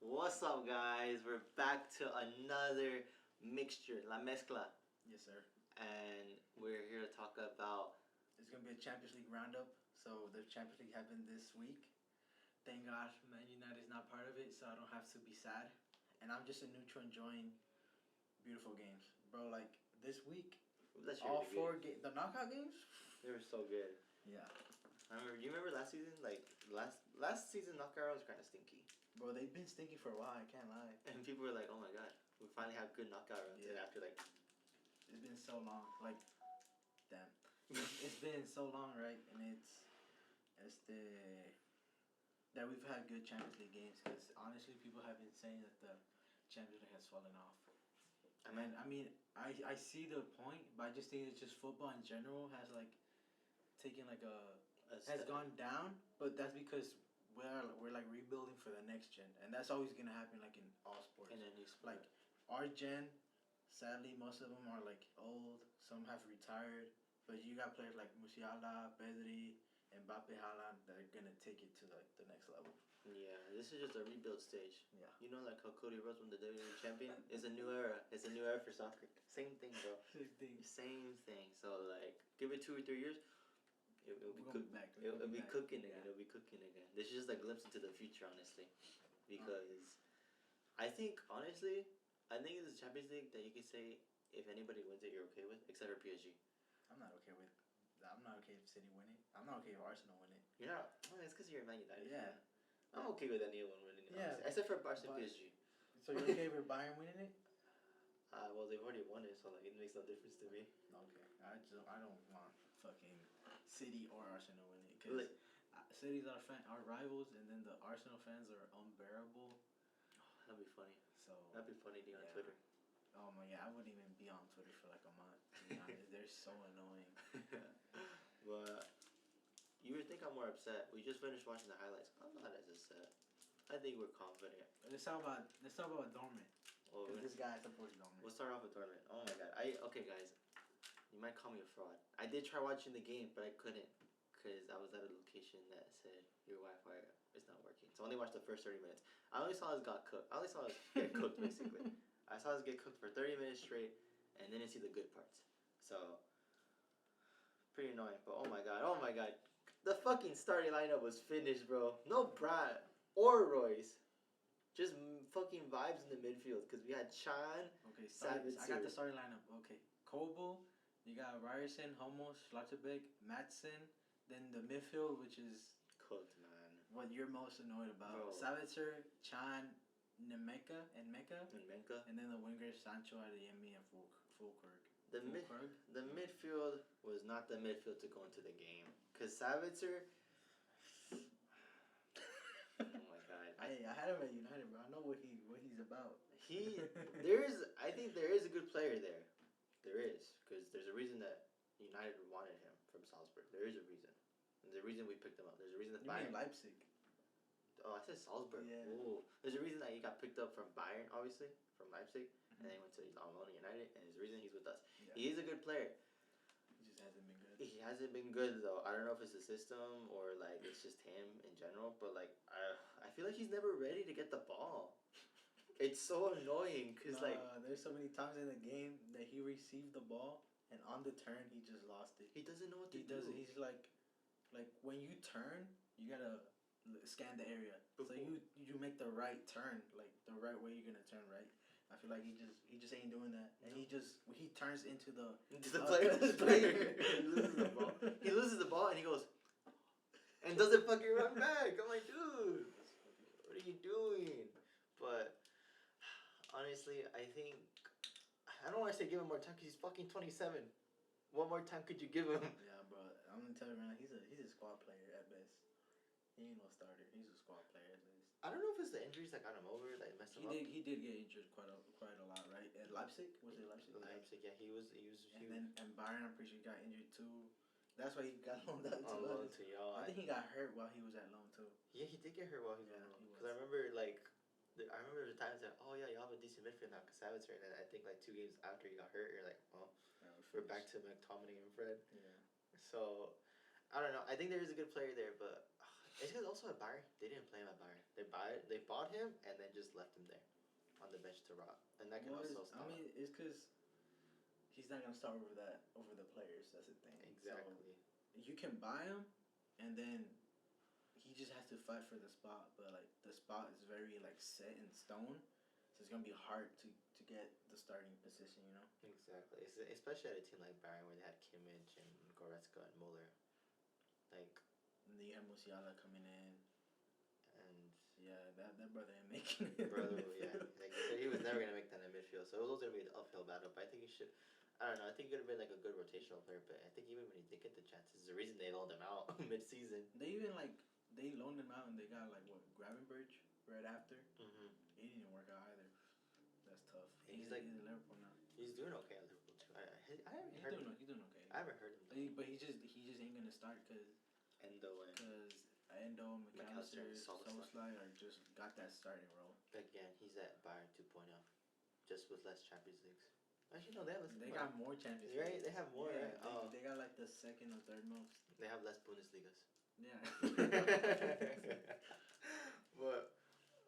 What's up, guys? We're back to another mixture, La Mezcla, Yes, sir. and we're here to talk about. It's going to be a Champions League roundup. So the Champions League happened this week. Thank God Man United is not part of it, so I don't have to be sad. And I'm just a neutral enjoying beautiful games. Bro, like this week, all four games, the knockout games, they were so good. Yeah. I remember. Do you remember last season? Like last season, knockout was kind of stinky. Bro, they've been stinky for a while. I can't lie. And people were like, "Oh my god, we finally have good knockout rounds." And after like, it's been so long. Like, damn, it's been so long, right? And it's that we've had good Champions League games. Because honestly, people have been saying that the Champions League has fallen off. I see the point, but I just think it's just football in general has like taken like has gone down. But that's because we're like rebuilding for the next gen, and that's always gonna happen like in all sports. In any sport. Like our gen, sadly, most of them are like old. Some have retired, but you got players like Musiala, Pedri, Mbappe, Haaland that are gonna take it to like the next level. Yeah, this is just a rebuild stage. Yeah. You know, like how Cody Rhodes won the WWE champion? It's a new era. It's a new era for soccer. Same thing, bro. Same thing. So, like, give it 2 or 3 years, it'll be cooking again. It'll be cooking again. This is just a glimpse into the future, honestly. Because I think, honestly, it's a Champions League that you can say if anybody wins it, you're okay with, except for PSG. I'm not okay if City win it. I'm not okay if Arsenal win it. You're not? Well, it's because you're a Man United fan. Yeah. I'm okay with anyone winning it, honestly. Except for Barca and PSG. So you're okay with Bayern winning it? Well, they've already won it, so like it makes no difference to me. Okay, I don't want fucking City or Arsenal winning it because City's our rivals, and then the Arsenal fans are unbearable. Oh, that'd be funny. So that'd be funny to be on Twitter. Oh my god, I wouldn't even be on Twitter for like a month. To be honest, they're so annoying. But you would think I'm more upset. We just finished watching the highlights. I'm not as upset. I think we're confident. Let's talk about Dortmund. Oh, this guy supports Dortmund. We'll start off with Dortmund. Oh my god. Okay, guys. You might call me a fraud. I did try watching the game, but I couldn't because I was at a location that said your Wi-Fi is not working. So I only watched the first 30 minutes. I only saw us get cooked basically. I saw us get cooked for 30 minutes straight, and didn't see the good parts. So pretty annoying. But oh my god. The fucking starting lineup was finished, bro. No Brad or Royce. Just fucking vibes in the midfield because we had Chan. Okay, I got the starting lineup. Okay, Kobo, you got Ryerson, Homos, Schlotterbeck, Madsen. Then the midfield, which is cooked, man. What you're most annoyed about? Savitzer, Chan, Mecca, and then the wingers Sancho, Adeyemi, and Fulkrug. The midfield was not the midfield to go into the game because Savitzer. Oh my god! I had him at United, bro. I know what he's about. I think there is a good player there. There is, because there's a reason that United wanted him from Salzburg. There is a reason. There's a reason we picked him up. There's a reason that Bayern. You mean Leipzig? Oh, I said Salzburg. Yeah. Ooh. There's a reason that he got picked up from Bayern, obviously, from Leipzig, and then he went to United, and there's a reason he's with us. Yeah. He is a good player. He just hasn't been good. He hasn't been good, though. I don't know if it's the system or, like, it's just him in general, but, like, I feel like he's never ready to get the ball. It's so annoying, because, there's so many times in the game that he received the ball, and on the turn, he just lost it. He doesn't know what to do. He's like, when you turn, you gotta scan the area. So you make the right turn, like, the right way you're gonna turn, right? I feel like he just ain't doing that, and he turns into the player. He loses the ball, and he goes, and doesn't fucking run back. I'm like, dude, what are you doing? But honestly, I don't want to say give him more time because he's fucking 27. What more time could you give him? Yeah, bro. I'm gonna tell you right now, he's a squad player at best. He ain't no starter. He's a squad player at least. I don't know if it's the injuries that got him over that messed him up. He did get injured quite a lot, right? At Leipzig, was it Leipzig? Leipzig, yeah, he was. And Bayern, I'm pretty sure he got injured too. That's why he got loaned out to y'all. I think he got hurt while he was at loan too. Yeah, he did get hurt while he was at loan. Because I remember the times that y'all have a decent midfield now, Savitzer, and then I think 2 games after he got hurt, you're like, well, we're back to McTominay and Fred. Yeah. So I don't know. I think there is a good player there, but It's because also at Bayern, they didn't play him at Bayern. They bought him and then just left him there on the bench to rot, and that can also stop. I mean, it's because he's not gonna start over the players. That's the thing. Exactly. So you can buy him, and then he just has to fight for the spot. But like the spot is very like set in stone, so it's gonna be hard to get the starting position. You know. Exactly. Especially at a team like Bayern where they had Kimmich and Goretzka and Muller, like. And then you have Musiala coming in. And yeah, that brother ain't making it. Brother, yeah. Like you said, he was never gonna make that in midfield. So it was also gonna be an uphill battle. But I think he should. I don't know. I think he could have been like a good rotational player. But I think even when he did get the chances, the reason they loaned him out mid-season. They even they loaned him out and they got like what Gravenberch right after. Mm-hmm. He didn't work out either. That's tough. He's in Liverpool now. He's doing okay at Liverpool too. I haven't He's heard doing him. he's doing okay. I haven't heard him. But he just ain't gonna start because Endo, McAllister, Soboslai are just got that starting role. Again, he's at Bayern 2.0, just with less Champions Leagues. Actually, no, they got more Champions Leagues. Right, they have more. Yeah, right? They got like the second or third most. They have less Bundesligas. Yeah. But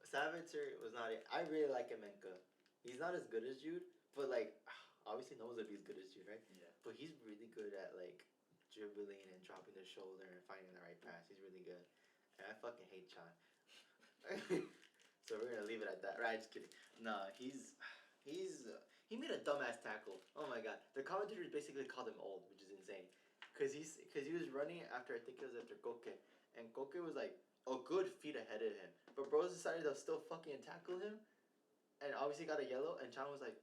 Savitzer was not it. I really like Emenka. He's not as good as Jude, but like obviously no one's gonna be as good as Jude, right? Yeah. But he's really good at like dribbling and dropping the shoulder and finding the right pass. He's really good. And I fucking hate Chan. So we're gonna leave it at that. Right, just kidding. Nah, he made a dumbass tackle. Oh my god. The commentators basically called him old, which is insane. Cause he was running after, I think it was after Koke. And Koke was like a good feet ahead of him. But bros decided to still fucking tackle him. And obviously got a yellow, and Chan was like,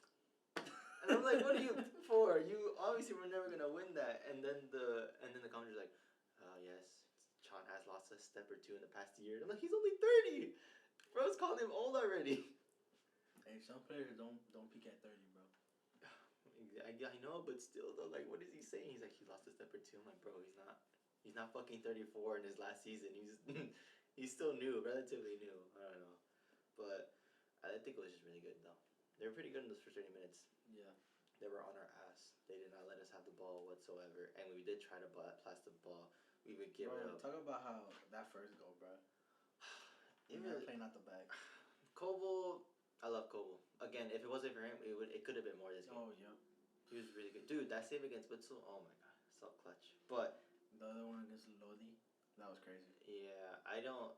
and I'm like, what are you for? You obviously were never gonna win that. And then the commentator's like, yes, Chan has lost a step or two in the past year. And I'm like, he's only 30. Bro's called him old already. Hey, some players don't peak at 30, bro. I know, but still though, like, what is he saying? He's like, he lost a step or two. I'm like, bro, he's not fucking 34 in his last season. He's still new, relatively new. I don't know, but I think it was just really good though. They were pretty good in those first 30 minutes. Yeah. They were on our ass. They did not let us have the ball whatsoever, and we did try to pass the ball. We would give it up. Talk about how that first goal, bro. Even playing out the back. Kobo, I love Kobo. Again, if it wasn't for him, it could have been more this game. Oh yeah. He was really good, dude. That save against Witzel, oh my god, so clutch. But the other one against Lodi, that was crazy. Yeah, I don't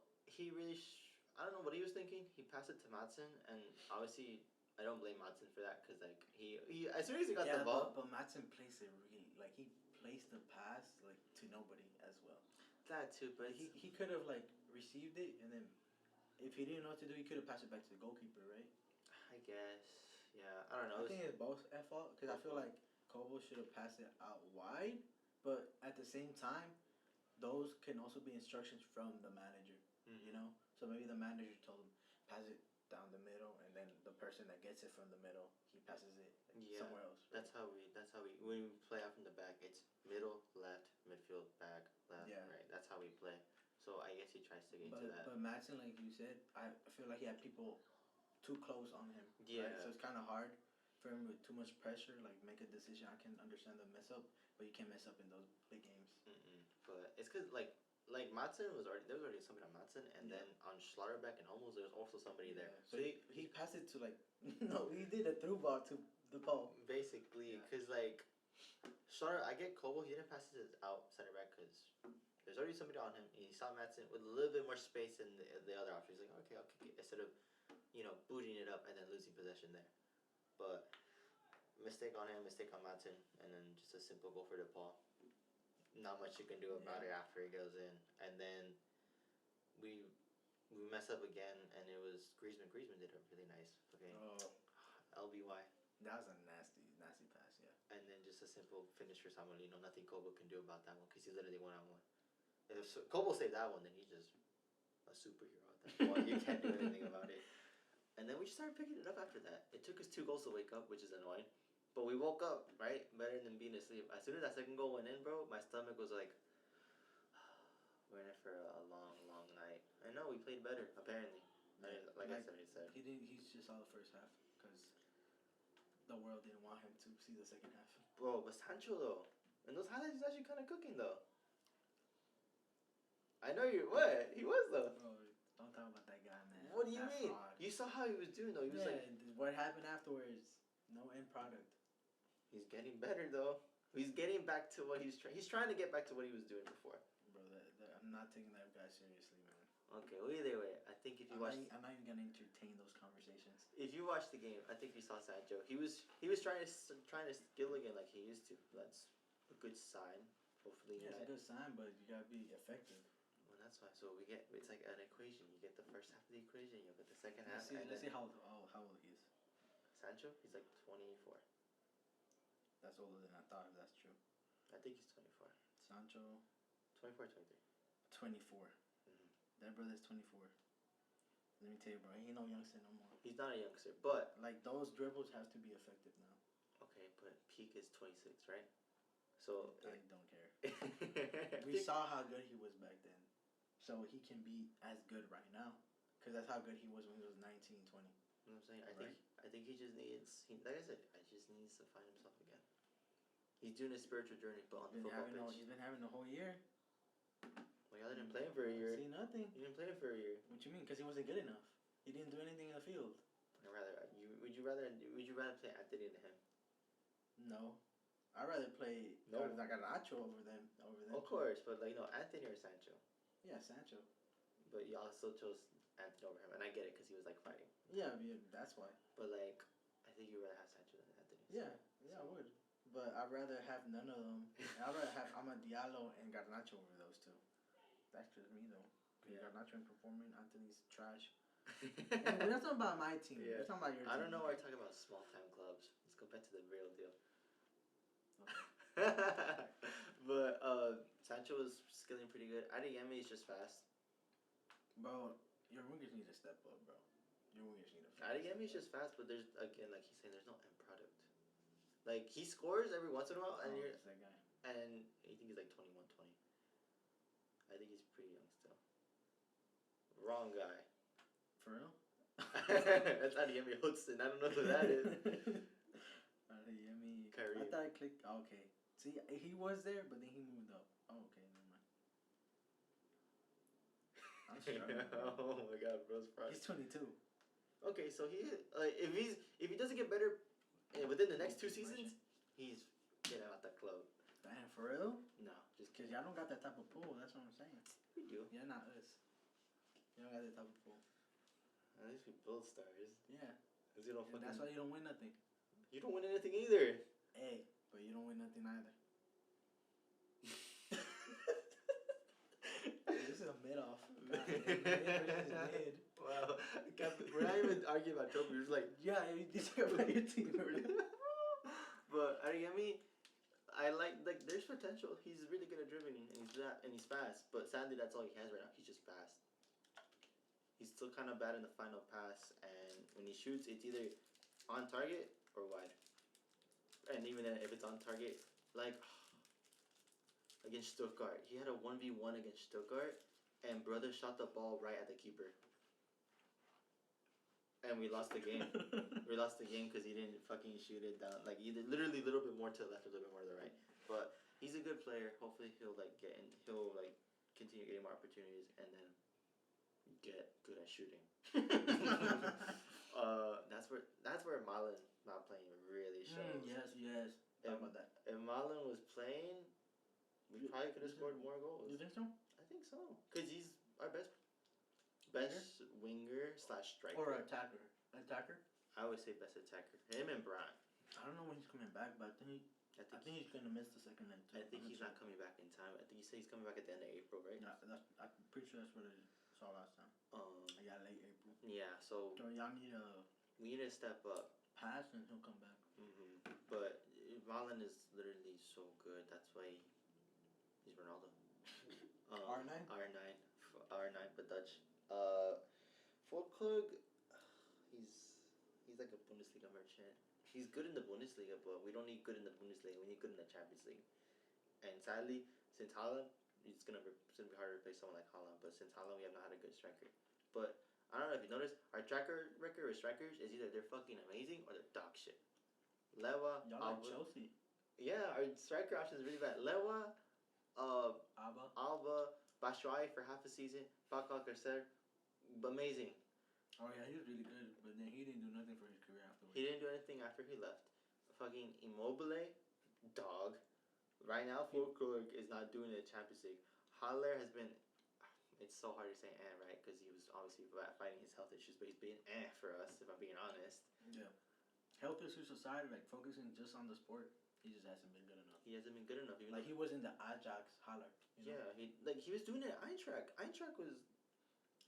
know what he was thinking. He passed it to Madsen, and obviously I don't blame Madsen for that because like he as soon as he got the ball. But Madsen placed it really like he placed the pass like to nobody as well. That too, but he could have like received it and then if he didn't know what to do, he could have passed it back to the goalkeeper, right? I guess. Yeah, I don't know. I think it's both at fault because I feel like Kobo should have passed it out wide, but at the same time, those can also be instructions from the manager. Mm-hmm. You know, so maybe the manager told him pass it down the middle, and then the person that gets it from the middle, he passes it somewhere else. Right? That's how we when we play out from the back, it's middle, left, midfield, back, left, right. That's how we play. So I guess he tries to get into that. But Madsen, like you said, I feel like he had people too close on him. Yeah. Right? So it's kind of hard for him with too much pressure, like make a decision. I can understand the mess up, but you can't mess up in those big games. But it's because like Madsen there was already somebody on Madsen, and then on Schlotterbeck and Hummels there was also somebody there. So he passed it to like no, he did a through ball to the ball. Basically, because like I get Kobo, he didn't pass it out center back because there's already somebody on him. He saw Madsen with a little bit more space than the other option. He's like, okay, I'll kick it instead of booting it up and then losing possession there. But mistake on him, mistake on Madsen, and then just a simple goal for DePaul. Not much you can do about it after he goes in, and then we mess up again, and it was Griezmann. Griezmann did a really nice LBY. That was a nasty pass, yeah. And then just a simple finish for Samuelino. Nothing Kobo can do about that one because he's literally 1-on-1. If Kobo saved that one, then he's just a superhero at that point. You can't do anything about it. And then we started picking it up after that. It took us 2 goals to wake up, which is annoying. But we woke up, right? Better than being asleep. As soon as that second goal went in, bro, my stomach was like, we're in it for a long, long night. I know, we played better, apparently. Yeah, like I said. He just saw the first half because the world didn't want him to see the second half. Bro, but Sancho, though. And those highlights, he's actually kind of cooking, though. I know you. What? He was though. Bro, don't talk about that guy, man. What do you That mean? fraud. You saw how he was doing though. He was like, what happened afterwards? No end product. he's getting better though. He's getting back to what he's trying. He's trying to get back to what he was doing before. Bro, I'm not taking that guy seriously, man. Okay, well either way, I think if you watch, I'm not even gonna entertain those conversations. if you watch the game, I think you saw Sancho. He was trying to skill again like he used to. That's a good sign. Hopefully, Yeah, it's a good sign, but you gotta be effective. Well, that's why. So we get it's like an equation. You get the first half of the equation, you get the second half. Let's see how old he is. Sancho, he's like 24. That's older than I thought. If that's true. I think he's 24. Sancho, 24, 23. 24. Mm-hmm. That brother's 24. Let me tell you, bro, he ain't no youngster no more. He's not a youngster, but like those dribbles have to be effective now. okay, but peak is 26, right? So I don't care. We saw how good he was back then, so he can be as good right now, because that's how good he was when he was 19, 20. You know what I'm saying? I think he just needs. Like I said, I just needs to find himself again. He's doing a spiritual journey, but on the football pitch. He's been having the whole year. Well, y'all didn't play him for a year. See nothing. You didn't play him for a year. What you mean? Because he wasn't good enough. He didn't do anything in the field. Would you rather play Anthony than him? No, I'd rather play Garnacho over them. Of course, but like Anthony or Sancho. Yeah, Sancho. But you also chose Anthony over him, and I get it because he was like fighting. Yeah, that's why. But like, I think you'd rather have Sancho than Anthony. Yeah, I would. But I'd rather have none of them. I'd rather have Amad Diallo and Garnacho over those two. That's just me though. Yeah. Garnacho ain't performing. Anthony's trash. And we're not talking about my team. Yeah. We're talking about your team. I don't know why you're talking about small time clubs. Let's go back to the real deal. Okay. But Sancho is skilling pretty good. Adeyemi is just fast. Bro, your wingers need to step up, bro. Your wingers need to. Adeyemi is just fast, but there's again, like he's saying, there's no end product. Like he scores every once in a while, and it's that guy. And I think he's like 21, 20. I think he's pretty young still. Wrong guy. For real? That's Adeyemi Hudson. I don't know who that is. Adeyemi. Kyrie. I thought I clicked. Oh, okay. See, he was there, but then he moved up. Oh, okay, never mind. I'm struggling. Oh my God, bro's fried. He's 22. Okay, so if he doesn't get better within the next 2 seasons, he's getting out that club. Damn, for real? No, just because kidding. y'all don't got that type of pool. That's what I'm saying. We do. Yeah, not us. You don't got that type of pool. At least we build stars. Yeah. Cause you don't fucking. That's why you don't win nothing. You don't win anything either. Hey, but you don't win nothing either. This is a mid-off. Mid. Wow. We're not even arguing about trophies. We're just like, yeah, you talk about your team. But Adeyemi, I like there's potential. He's really good at dribbling and he's fast. But sadly, that's all he has right now. He's just fast. He's still kind of bad in the final pass, and when he shoots, it's either on target or wide. And even then, if it's on target, like against Stuttgart, he had a 1v1 against Stuttgart, and brother shot the ball right at the keeper. And we lost the game. We lost the game because he didn't fucking shoot it down. Like either literally a little bit more to the left, or a little bit more to the right. But he's a good player. Hopefully he'll continue getting more opportunities and then get good at shooting. That's where Malin not playing really shows. Yes. Talk about that. If Malin was playing, we probably could have scored more goals. You think so? I think so. Because he's our best winger / striker. Or attacker. Attacker? I would say best attacker. Him and Brian. I don't know when he's coming back, but I think he's gonna miss the second leg too. I think he's not coming back in time. I think he said he's coming back at the end of April, right? Yeah, I'm pretty sure that's what I saw last time. Yeah, late April. Yeah, so y'all we need to step up. Pass and he'll come back. But Malin is literally so good. That's why he's Ronaldo. R9, but Dutch. Volkberg, he's like a Bundesliga merchant. He's good in the Bundesliga, but we don't need good in the Bundesliga. We need good in the Champions League. And sadly, since Haaland, it's gonna be hard to replace someone like Haaland. But since Haaland, we have not had a good striker. But I don't know if you noticed, our tracker record with strikers is either they're fucking amazing or they're dog shit. Lewa, y'all like Chelsea. Yeah, our striker option is really bad. Lewa, Alba, Batshuayi for half a season. Bakal Garcer, amazing. Oh yeah, he was really good, but then he didn't do nothing for his career afterwards. He didn't do anything after he left. Fucking Immobile, dog. Right now, Fulkrug is not doing the Champions League. Haller has been. It's so hard to say right? Because he was obviously fighting his health issues, but he's been for us, if I'm being honest. Yeah. Health issues aside, like focusing just on the sport, he just hasn't been good enough. He hasn't been good enough. Like he wasn't the Ajax Haller. Yeah, he was doing it at Eintracht. Eintracht was.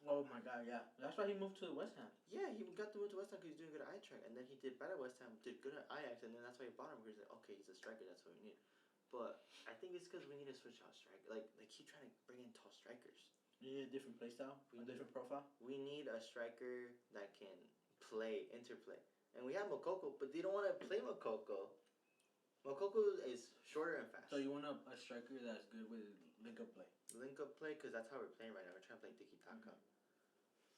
Oh my god, yeah. That's why he moved to West Ham. Yeah, he got to move to West Ham because he's doing good at Eintracht, and then he did bad at West Ham, did good at Ajax, and then that's why he bought him. Because he's like, okay, he's a striker, that's what we need. But I think it's because we need to switch out striker. Like keep trying to bring in tall strikers. You need a different play style, different profile. We need a striker that can interplay, and we have Moukoko, but they don't want to play Moukoko. Moukoko is shorter and fast. So you want a striker that's good with link up play. Link up play, because that's how we're playing right now. We're trying to play tiki taka.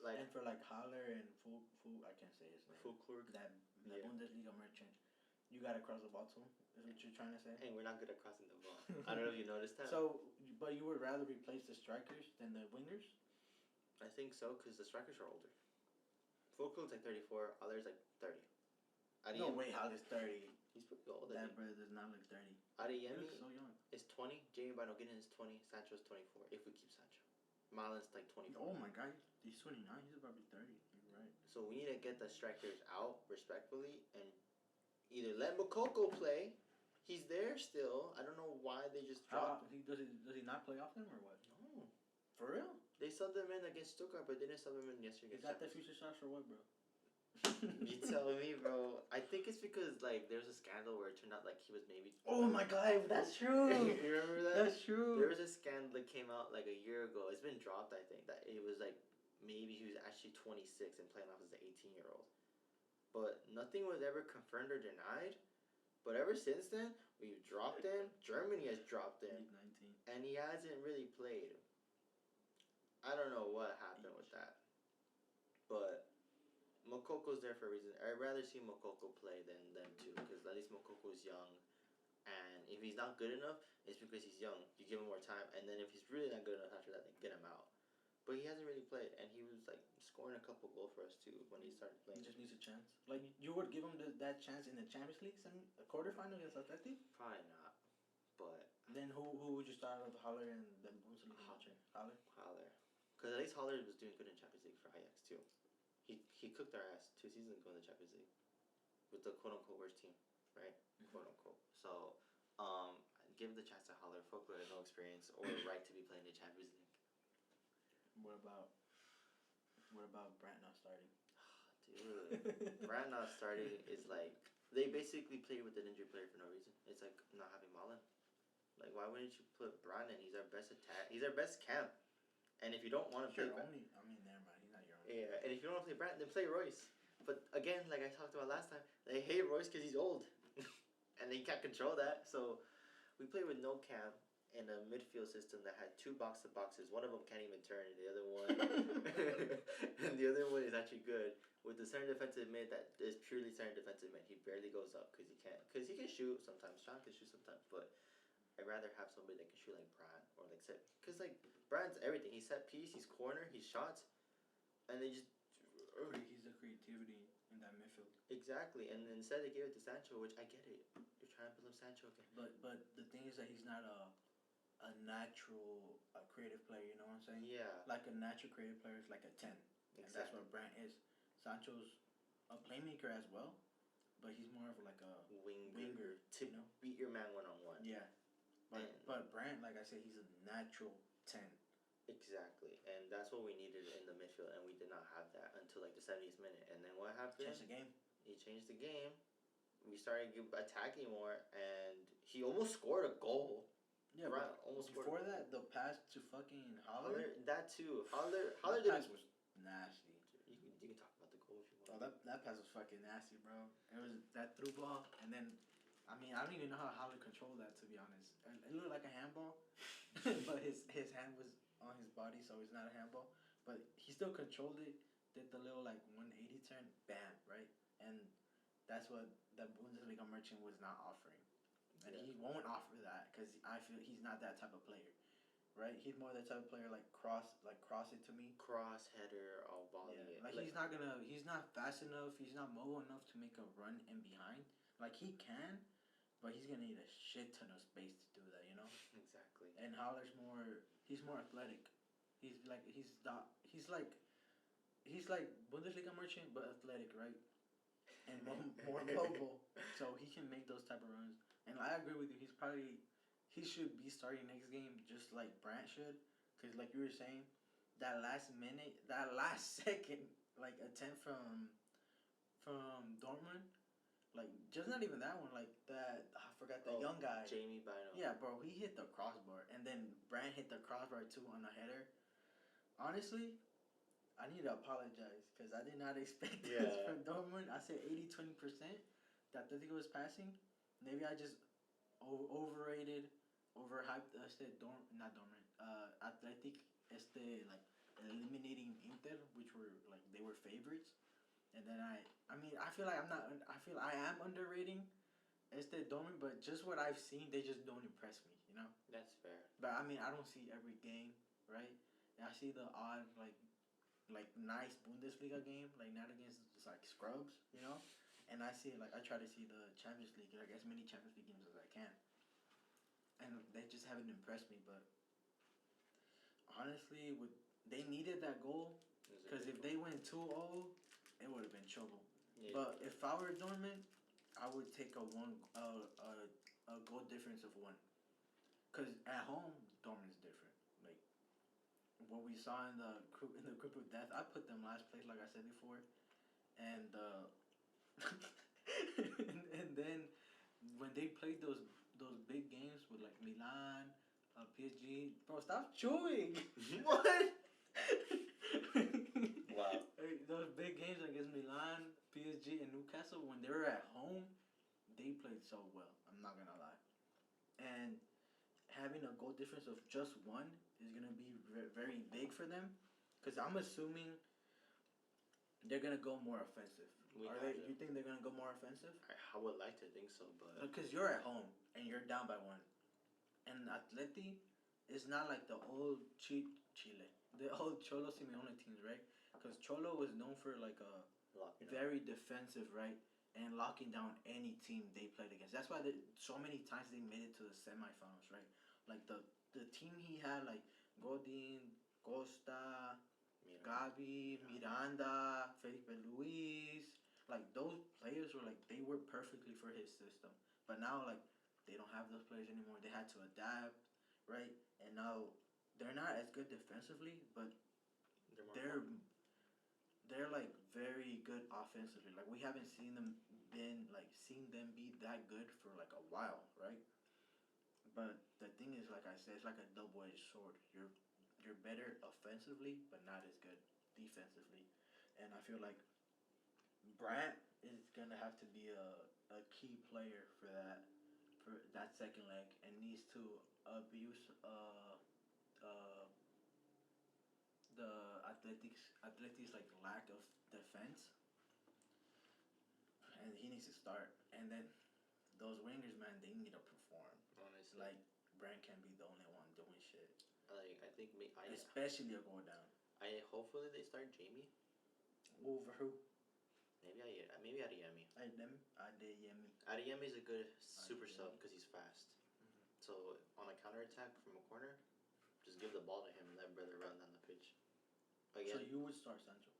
Like, and for like Haller and full I can't say his name. Fulkrug. That Bundesliga merchant. You gotta cross the ball to him. Is what you're trying to say? Hey, we're not good at crossing the ball. I don't know if you noticed that. So, but you would rather replace the strikers than the wingers? I think so, because the strikers are older. Fulkrug's like 34. Haller's like 30. No way, Haller's 30. He's pretty old. That brother does not look 30. Adeyemi so young. Is 20. Jamie Bino-Gideon is 20. Sancho's 24. If we keep Sancho. Malin's like 24. Oh my god, he's 29. He's about to be 30. You're right. So we need to get the strikers out respectfully and either let Moukoko play. He's there still. I don't know why they just dropped. Does he not play often or what? No. For real? They subbed him in against Stuttgart, but they didn't sub him in yesterday. Is that the future shots or what, bro? You tell me, bro. I think it's because like there's a scandal where it turned out like he was maybe. Oh my god, that's true. You remember that? That's true. There was a scandal that came out like a year ago. It's been dropped, I think. That it was like maybe he was actually 26 and playing off as an 18-year-old. But nothing was ever confirmed or denied. But ever since then, we've dropped him. Germany has dropped him, 19. and he hasn't really played. I don't know what happened with that, but. Moukoko's there for a reason. I'd rather see Moukoko play than them two, because at least Mokoko's young, and if he's not good enough, it's because he's young. You give him more time, and then if he's really not good enough after that, then get him out. But he hasn't really played, and he was like scoring a couple goals for us too when he started playing. He just needs a chance. Like you would give him that chance in the Champions League quarterfinal against Atleti? Probably not, but then who would you start with, Haller and the Bundesliga merchant? Haller, because at least Haller was doing good in Champions League for Ajax too. He cooked our ass 2 seasons ago in the Champions League with the quote unquote worst team, right? Quote unquote. So, give the chance to Haller. Folk with no experience or right to be playing the Champions League. What about Brandt not starting? Dude, Brandt not starting is like they basically play with an injured player for no reason. It's like not having Malin. Like, why wouldn't you put Brandt in? He's our best attack. He's our best camp. And if you don't want to play Brandt, never mind. He's not your only. Yeah, and if you don't want to play Brandt, then play Royce. But again, like I talked about last time, they hate Royce because he's old, and they can't control that. So we play with no cam in a midfield system that had 2 boxes. One of them can't even turn, and the other one, and the other one is actually good. With the center defensive mid that is purely center defensive mid, he barely goes up because he can't. Because he can shoot sometimes. Sean can shoot sometimes, but I'd rather have somebody that can shoot like Brandt or like set. Because like Brandt's everything. He's set piece. He's corner. He's shots, and they just. He's the creativity in that midfield. Exactly, and instead they gave it to Sancho, which I get it. You're trying to build up Sancho again. But the thing is that he's not a natural creative player. You know what I'm saying? Yeah. Like a natural creative player is like a 10. Exactly. And that's what Brandt is. Sancho's a playmaker as well, but he's more of like a winger to beat your man 1-on-1. Yeah. But Brandt, like I said, he's a natural 10. Exactly, and that's what we needed in the midfield, and we did not have that until like the 70th minute. And then what happened? Changed the game. He changed the game. We started attacking more, and he almost scored a goal. Yeah, right, almost before that, the pass to fucking Haller. That too. Haller that pass was nasty. You can talk about the goal if you want. Oh, that pass was fucking nasty, bro. It was that through ball, and then I don't even know how Haller controlled that, to be honest. It looked like a handball, but his hand was on his body, so it's not a handball. But he still controlled it. Did the little like 180 turn, bam, right? And that's what the Bundesliga merchant was not offering, and he won't offer that because I feel he's not that type of player. right? He's more the type of player cross it to me. Cross header, I'll volley Yeah, it. like he's not fast enough. He's not mobile enough to make a run in behind. Like he can, but he's gonna need a shit ton of space to do that. Exactly. And Haller's he's more athletic. He's like Bundesliga merchant, but athletic, right? And more mobile, so he can make those type of runs. And I agree with you. He should be starting next game just like Brandt should, because like you were saying, that last minute, that last second, like attempt from Dortmund, like just not even that one, like that I forgot the young guy. Jamie Bino. Yeah, bro, he hit the crossbar, and then Brandt hit the crossbar too on a header. Honestly, I need to apologize because I did not expect this from Dortmund. I said 80-20% that Atletico was passing. Maybe I just overhyped. I said not Dortmund. Athletic, like eliminating Inter, which were like they were favorites. And then I feel like I am underrating Dortmund, but just what I've seen, they just don't impress me. That's fair. But I don't see every game, right? And I see the odd like nice Bundesliga game, like not against like scrubs, And I see I try to see the Champions League, like as many Champions League games as I can. And they just haven't impressed me. But honestly, they needed that goal because if they went 2-0, it would have been trouble. Yeah. But if I were Dortmund, I would take a goal difference of 1. Because at home, Dortmund's different. Like what we saw in the group of death, I put them last place, like I said before, and and then when they played those big games with like Milan, PSG, bro, stop chewing. What? Wow. Those big games against Milan, PSG, and Newcastle, when they were at home, they played so well. I'm not gonna lie, and having a goal difference of just 1 is gonna be very big for them, because I'm assuming they're gonna go more offensive. You think they're gonna go more offensive? I would like to think so, but because you're at home and you're down by 1, and Atleti is not like the old Chile, the old Cholo Simeone teams, right? Because Cholo was known for like a very defensive, right, and locking down any team they played against. That's why so many times they made it to the semifinals, right? Like the team he had, like Godin, Costa, Gabi, Miranda, Felipe Luis, like those players were like they worked perfectly for his system. But now like they don't have those players anymore. They had to adapt, right? And now they're not as good defensively, but they're like very good offensively. Like we haven't seen them be that good for like a while, right? But the thing is, like I said, it's like a double-edged sword. You're better offensively, but not as good defensively. And I feel like Brandt is gonna have to be a key player for that second leg, and needs to abuse the Atleti's like lack of defense, and he needs to start. And then those wingers, man, they need to perform. Honestly, like Brandt can't be the only one doing shit. Like I think especially a goal down. Hopefully they start Jamie. Over who? Maybe Adeyemi. Adeyemi is a good super sub because he's fast. Mm-hmm. So on a counter attack from a corner, just give the ball to him and let brother run down the pitch. Again, so you would start Sancho?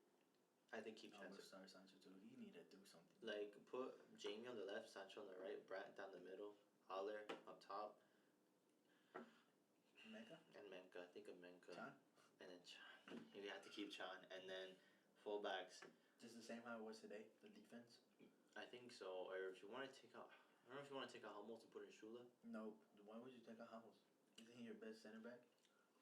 I think keep Sancho. I would start Sancho too. He need to do something. Like put Jamie on the left, Sancho on the right, Brandt down the middle, Haller up top. Menka? Think of Menka. Chan? And then Chan. You have to keep Chan. And then fullbacks. Just the same how it was today, the defense? I think so. Or if you want to take out... I don't know if you want to take out Hummels and put in Shula. No. Why would you take out Hummels? Isn't he your best center back?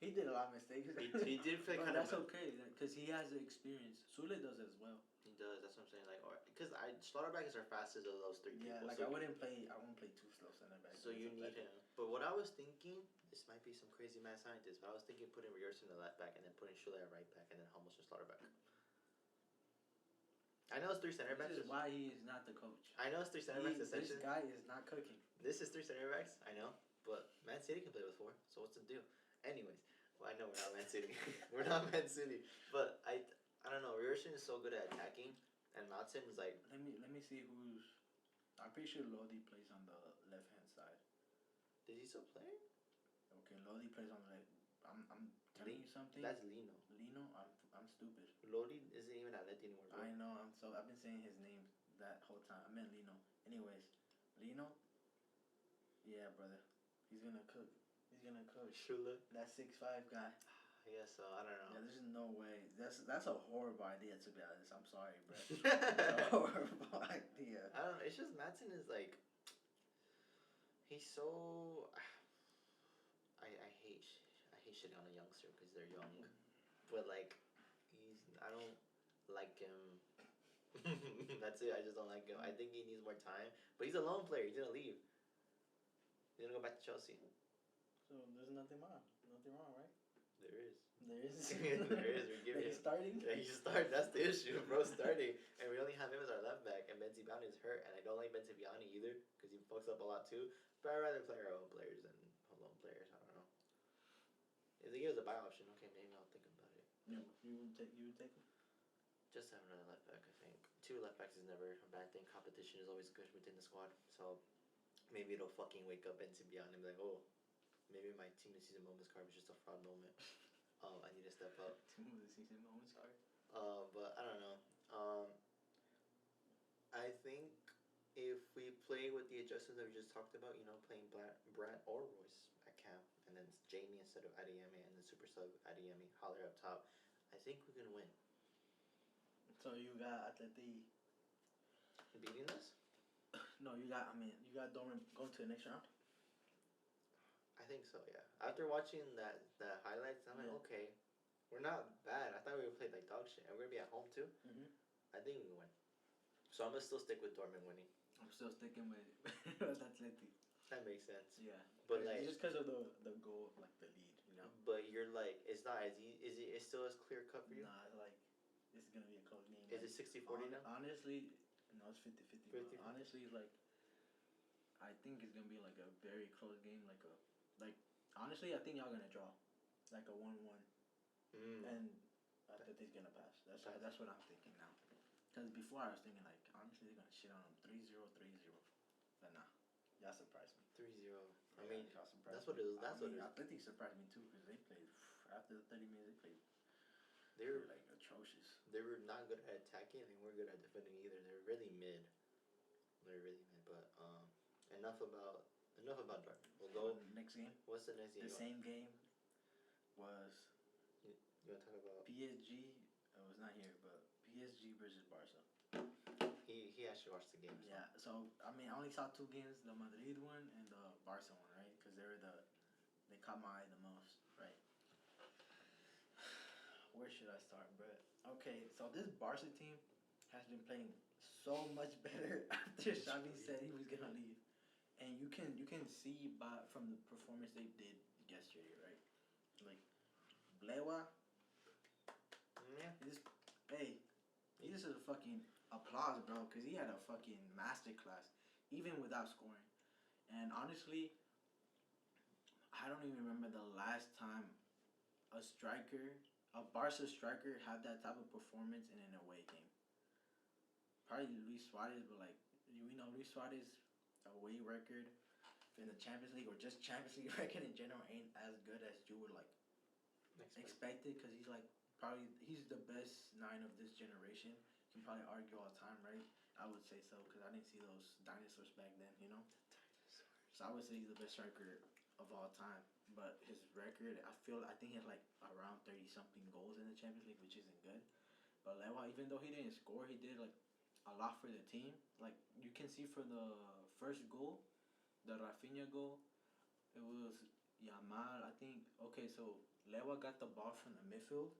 He did a lot of mistakes. He did play kind of... That's okay, because he has the experience. Sule does as well. He does. That's what I'm saying. Like, because Slaughterback is our fastest of those 3 people. Yeah, like so I won't play 2 slow center backs. So you need him. But what I was thinking, this might be some crazy mad scientist, but I was thinking putting Ryerson in the left back and then putting Shule at right back and then Hummels and Slaughterback. I know it's 3 center backs. This is why he is not the coach. I know it's 3 center backs. This guy is not cooking. This is 3 center backs. I know, but Man City can play with 4. So what's the deal? Anyways, well, I know we're not Man City. We're not Man City, but I don't know. Ryerson is so good at attacking, and Matson is like. Let me see who's. I'm pretty sure Lodi plays on the left hand side. Did he still play? Okay, Lodi plays on the left. I'm telling you something. That's Lino. Lino, I'm stupid. Lodi isn't even Atleti anymore. Bro. I know. I've been saying his name that whole time. I meant Lino. Anyways, Lino. Yeah, brother. He's gonna cook. He's gonna cook. Shula. That 6'5" guy. I guess so. I don't know. Yeah, there's no way. That's a horrible idea, to be honest. I'm sorry, bro. It's a horrible idea. I don't know. It's just Matson is like. He's so. I hate shitting on a youngster because they're young, but like, I don't like him. That's it. I just don't like him. I think he needs more time. But he's a lone player. He's gonna leave. He's gonna go back to Chelsea. So there's nothing wrong. Nothing wrong, right? There is. There is. There is. We're giving He's starting. Yeah, he's starting. That's the issue, bro. Starting, and we only have him as our left back, and Benzibiani is hurt, and I don't like Benzibiani either because he fucks up a lot too. But I'd rather play our own players than lone players. I don't know. If they give us a buy option, okay, maybe I'll think about it. You would take him? Just have another left back, I think. 2 left backs is never a bad thing. Competition is always good within the squad. So maybe it'll fucking wake up Benzibiani and be like, oh, maybe my team of the season moments card was just a fraud moment. I need to step up. Team of the season moments card. But I don't know. I think if we play with the adjustments that we just talked about, playing Brad or Royce at camp, and then Jamie instead of Adeyemi, and then super sub Adeyemi, Holler up top, I think we can win. So you got Atleti beating us? No, you got Dortmund going to the next round. I think so, yeah. After watching the highlights, I'm like, okay, we're not bad. I thought we would play like dog shit, and we're gonna be at home too. Mm-hmm. I think we can win. So I'm gonna still stick with Dortmund winning. I'm still sticking with Atleti. That makes sense. Yeah, but like just because of the goal, like the lead, But you're like, it's not as easy. It's still as clear cut for you. Nah, like this is gonna be a close game. Is it 60-40 now? Honestly, no, it's 50-50. Honestly, like I think it's gonna be like a very close game. Honestly, I think y'all gonna draw, like a 1-1, and Atleti's gonna pass. That's what I'm thinking now. Because before I was thinking like honestly they're gonna shit on them 3-0, 3-0, but nah, y'all surprised me. 3-0. I mean, mean, that's what it is. That's what it is. Atleti surprised me too because they played after the 30 minutes. They were like atrocious. They were not good at attacking, and they weren't good at defending either. They were really mid. But enough about Dortmund. We'll go next game. What's the next game? The same game was. You want to talk about PSG? I was not here, but PSG versus Barca. He actually watched the game. So. Yeah. So I mean, I only saw 2 games: the Madrid one and the Barca one, right? Because they caught my eye the most, right? Where should I start, bro? Okay, so this Barca team has been playing so much better after Xavi said he was gonna leave, and you can see from the performance they did yesterday, right? Like Blewa, yeah. He just a fucking applause, bro, because he had a fucking masterclass, even without scoring. And honestly, I don't even remember the last time a Barca striker had that type of performance in an away game. Probably Luis Suarez, but like, Luis Suarez away record in the Champions League or just Champions League record in general ain't as good as you would like expect it, because he's the best 9 of this generation. You can probably argue all the time, right? I would say so because I didn't see those dinosaurs back then, So I would say he's the best striker of all time. But his record, I think he has like around 30 something goals in the Champions League, which isn't good. But Lewa, even though he didn't score, he did like a lot for the team. Like you can see for the first goal, the Rafinha goal, it was Yamal, I think. Okay, so Lewa got the ball from the midfield.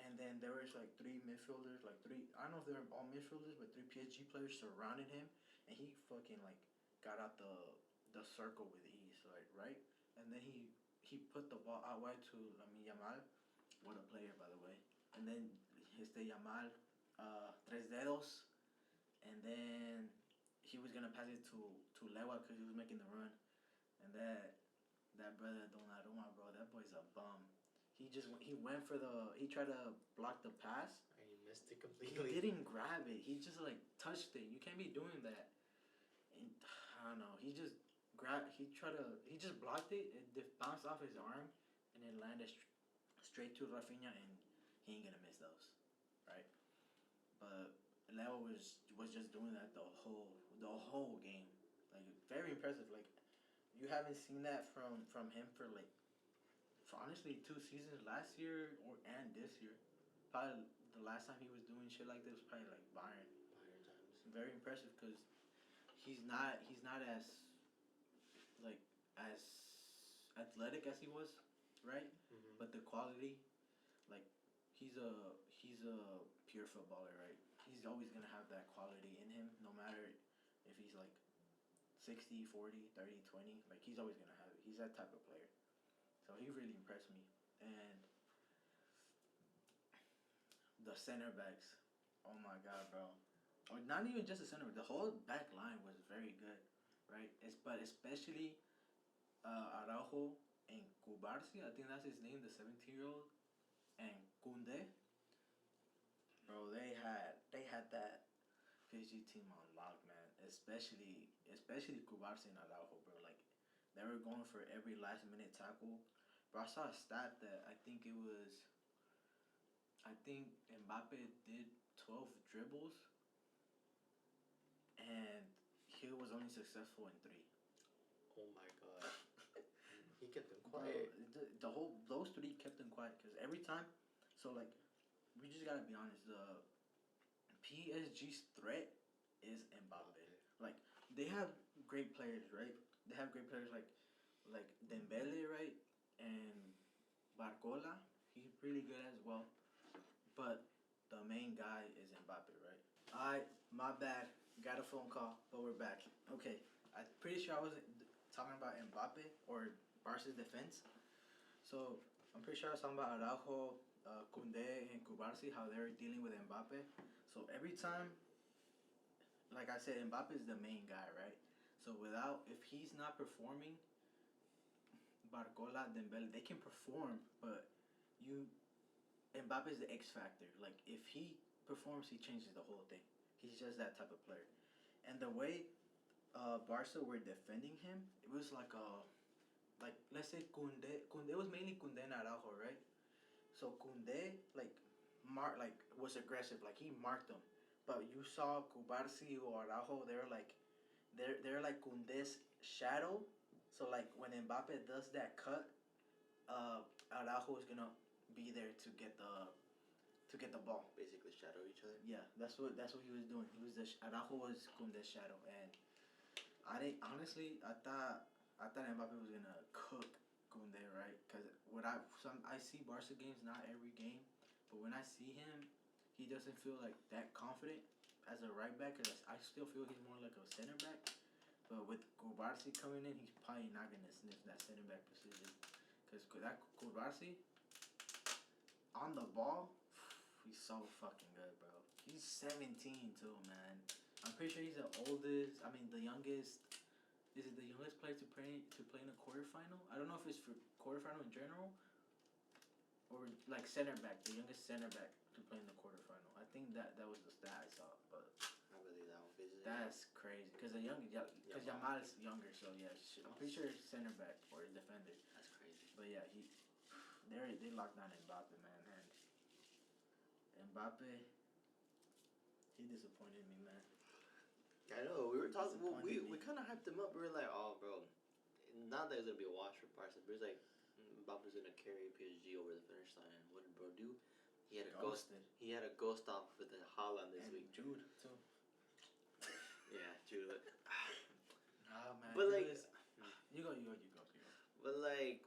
And then there was like 3 midfielders, I don't know if they were all midfielders, but 3 PSG players surrounded him, and he fucking like got out the circle with ease, like, right? And then he put the ball out wide to Yamal, what a player, by the way. And then Yamal, tres dedos, and then he was gonna pass it to Lewa because he was making the run, and that That brother Donnarumma, bro, that boy's a bum. He went for he tried to block the pass. And he missed it He completely. didn't grab it. He just like touched it. You can't be doing that. And I don't know. He just blocked it. It bounced off his arm and then landed straight to Rafinha, and he ain't gonna miss those, right? But Leo was just doing that the whole game. Like very impressive. Like you haven't seen that from him for honestly 2 seasons, last year and this year. Probably the last time he was doing shit like this was probably like Bayern. Bayern times. Very impressive because he's not as like as athletic as he was, right? Mm-hmm. But the quality, like he's a pure footballer, right? He's always gonna have that quality in him, no matter if he's like 60, 40, 30, 20. Like he's always gonna have it. He's that type of player. So he really impressed me. And the center backs, oh my god, bro. Or not even just the center, the whole back line was very good, right? But especially Araujo and Kubarsi, I think that's his name, the 17-year-old, and Kunde. Bro, they had that PSG team on lock, man. Especially Kubarsi and Araujo, bro. Like they were going for every last minute tackle. Bro, I saw a stat that I think Mbappe did 12 dribbles, and he was only successful in 3. Oh my god. He kept them quiet. Bro, those 3 kept them quiet because every time. So like, we just gotta be honest. The PSG's threat is Mbappe. Like they have great players, right? They have great players like Dembele, right, and Barcola. He's really good as well. But the main guy is Mbappe, right? Alright, my bad. Got a phone call, but we're back. Okay, I'm pretty sure I wasn't talking about Mbappe or Barca's defense. So I'm pretty sure I was talking about Araujo, Kunde, and Kubarsi, how they're dealing with Mbappe. So every time, like I said, Mbappe is the main guy, right? So if he's not performing, Barcola, Dembele, they can perform, but Mbappe is the X factor. Like if he performs, he changes the whole thing. He's just that type of player. And the way Barca were defending him, it was like let's say Kunde. It was mainly Kunde and Araujo, right? So Kunde was aggressive, like he marked them. But you saw Kubarsi or Araujo, they're like Kunde's shadow. So like when Mbappe does that cut, Araujo is gonna be there to get the ball. Basically shadow each other. Yeah, that's what he was doing. Araujo was Kunde's shadow, and I thought Mbappe was gonna cook Kunde, right? Because I see Barca games, not every game, but when I see him, he doesn't feel like that confident as a right back. Cause I still feel he's more like a center back. But with Kubarsi coming in, he's probably not gonna sniff that center back position. Cause that Kubarsi on the ball, he's so fucking good, bro. He's 17 too, man. I'm pretty sure he's the youngest. Is it the youngest player to play in a quarterfinal? I don't know if it's for quarterfinal in general, or like center back, the youngest center back to play in the quarterfinal. I think that was the stat I saw, but I believe that one. that's crazy because Yamal is younger, so yeah, I'm pretty sure it's center back or defender. That's crazy. But yeah, they locked down Mbappe, man, and Mbappe, he disappointed me, man. I know. We were talking. Well, we kind of hyped him up. We were like, "Oh, bro, not that it's gonna be a wash for Barca." But it's like Mbappe's gonna carry PSG over the finish line. And what did bro do? He had a Ghosted. He had a ghost off with the Haaland this week. Jude too. Yeah, Jude. Nah, man. But like, you go. But like,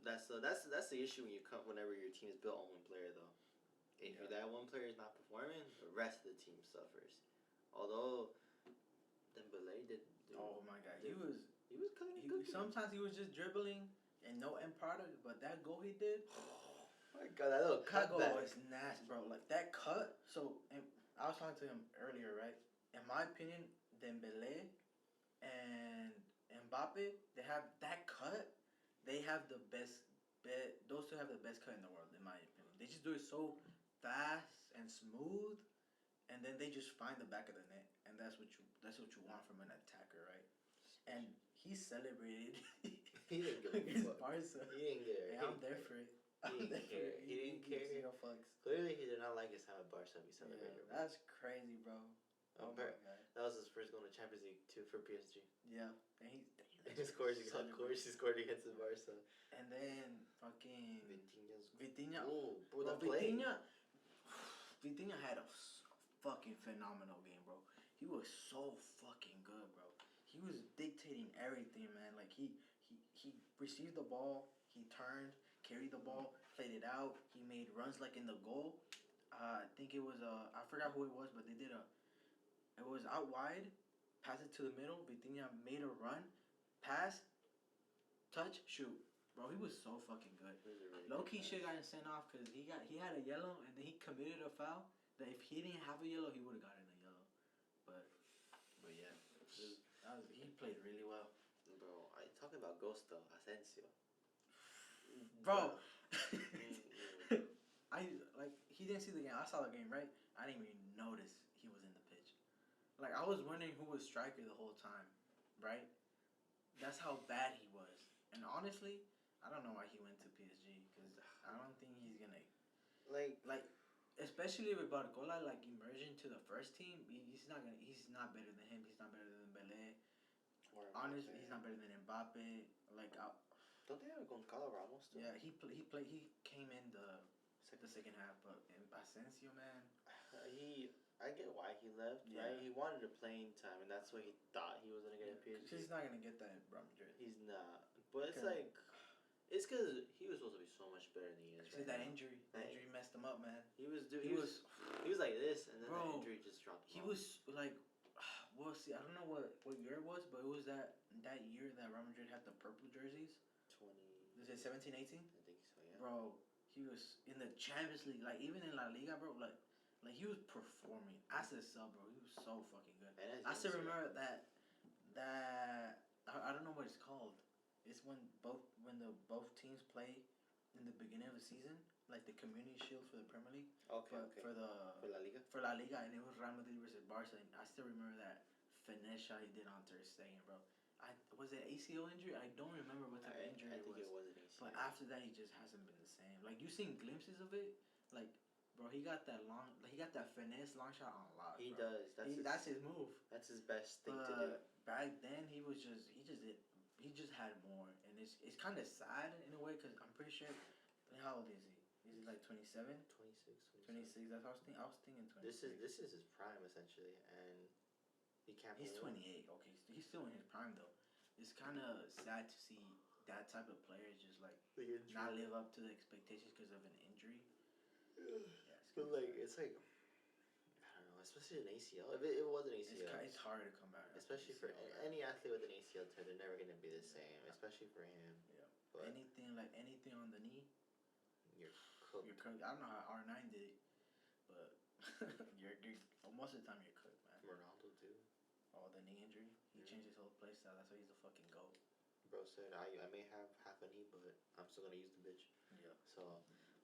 that's the issue whenever your team is built on one player though. If that one player is not performing, the rest of the team suffers. Although Dembele did. Oh my god, he was cooking. Sometimes he was just dribbling and no end product, but that goal he did. Oh my god, that little cut goal was nasty, bro. Like that cut. So I was talking to him earlier, right? In my opinion, Dembele and Mbappe, they have that cut. They have the best. Those two have the best cut in the world, in my opinion. They just do it so fast and smooth, and then they just find the back of the net, and that's what you want from an attacker, right? And he celebrated He didn't give a against fuck. Barca. He didn't care. And I'm there for it. He didn't care. He didn't care. Zero fucks. Clearly, he did not like his time at Barca. He celebrated. Yeah, that's crazy, bro. Oh my god. That was his first goal in the Champions League too for PSG. Yeah, and He scored. Of course, he scored against the Barca. And then fucking Vitinha. Oh, bro, Bro, that play. Vitinha had a fucking phenomenal game, bro. He was so fucking good, bro. He was dictating everything, man. Like he received the ball, he turned, carried the ball, played it out. He made runs like in the goal. I think it was I forgot who it was, but they did it was out wide, pass it to the middle. Vitinha made a run, pass, touch, shoot. Bro, he was so fucking good. Really Low key should have gotten sent off because he had a yellow and then he committed a foul that if he didn't have a yellow he would have gotten a yellow. But yeah, he played really well. Bro, I talking about Gusto Asensio. Bro, he didn't see the game. I saw the game, right? I didn't even notice he was in the pitch. Like I was wondering who was striker the whole time, right? That's how bad he was. And honestly, I don't know why he went to PSG because I don't think he's gonna like especially with Barcola like emerging to the first team. He's not better than him. He's not better than Belé. Honestly, he's not better than Mbappe. Like don't they have Goncalo Ramos too? Yeah, he came in the second half, but Asensio, man, I get why he left. Yeah. Right, he wanted a playing time, and that's what he thought he was gonna get at PSG. He's not gonna get that at Real Madrid. He's not, but it's like it's because he was supposed to be so much better than he is. Right that injury messed him up, man. He was like this, and then the injury just dropped him. He was like, well, see, I don't know what year it was, but it was that year that Real Madrid had the purple jerseys. Is it 17, 18? I think so, yeah. Bro, he was in the Champions League, like even in La Liga, bro. Like he was performing as a sub, bro. He was so fucking good. I still remember that I don't know what it's called. It's when both teams play in the beginning of the season, like the Community Shield for the Premier League. Okay. For La Liga. For La Liga, and it was Real Madrid versus Barca. And I still remember that finesse shot he did on Ter Stegen, bro. Was it ACL injury? I don't remember what type of injury it was. I think it was an ACL. But after that, he just hasn't been the same. Like you seen glimpses of it, like. Bro, he got that finesse long shot on lock. He bro. does. That's his move. That's his best thing to do. Back then, he just had more, and it's kind of sad in a way because I'm pretty sure. How old is he? Is he like 27? 26. That's what I was thinking 26. This is his prime essentially, and he can't. He's 28. Okay, he's still in his prime though. It's kind of sad to see that type of player just like not live up to the expectations because of an injury. Yeah, but like it's like I don't know, especially an ACL. If it was an ACL, it's hard to come back. Especially for any athlete with an ACL tear, they're never gonna be the same. Especially for him. Yeah. But anything on the knee, you're cooked. I don't know how R9 did it, but you're most of the time you're cooked, man. Ronaldo too. Oh, the knee injury. He changed his whole play style. That's why he's a fucking GOAT. Bro said I may have half a knee, but I'm still gonna use the bitch. Yeah. So.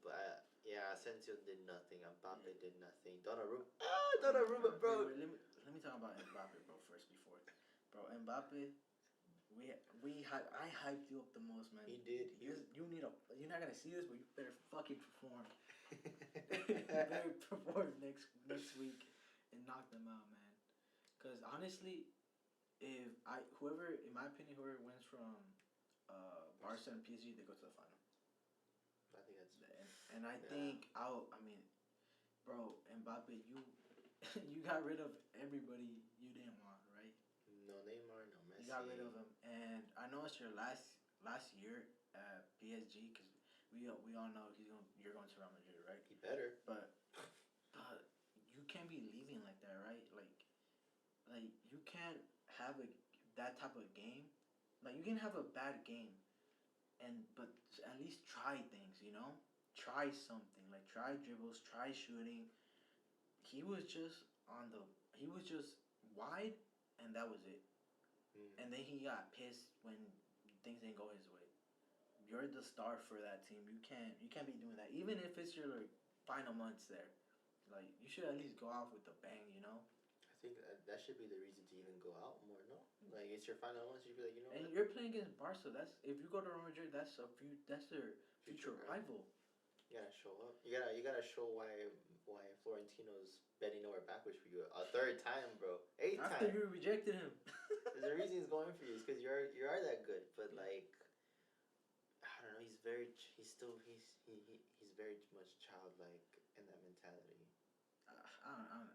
But Asensio did nothing. Mbappe did nothing. Donnarumma, bro. Wait, let me talk about Mbappe, bro. First, before, bro, Mbappe, I hyped you up the most, man. He did. You're not gonna see this, but you better fucking perform. You better perform next week and knock them out, man. Cause honestly, in my opinion, whoever wins from Barca and PSG, they go to the final. I think that's and I think bro, Mbappe, you got rid of everybody you didn't want, right? No Neymar, no Messi. You got rid of him, and I know it's your last year at PSG because we all know you're going to Real Madrid, right? He better. But you can't be leaving like that, right? Like you can't have that type of game. Like you can have a bad game. But at least try things, you know? Try something. Like try dribbles, try shooting. He was just wide and that was it. and then he got pissed when things didn't go his way. You're the star for that team. You can't be doing that. Even if it's your final months there, like you should at least go out with a bang, you know. I think that should be the reason to even go out more. No, like it's your final ones. You'd be like, you know. And what? you're playing against Barca. That's if you go to Real Madrid, that's their future rival. You gotta show up. You gotta show why Florentino's bending over backwards for you a third time, bro. After you rejected him. There's a reason he's going for you. It's because you are that good. But like, I don't know. He's very much childlike in that mentality.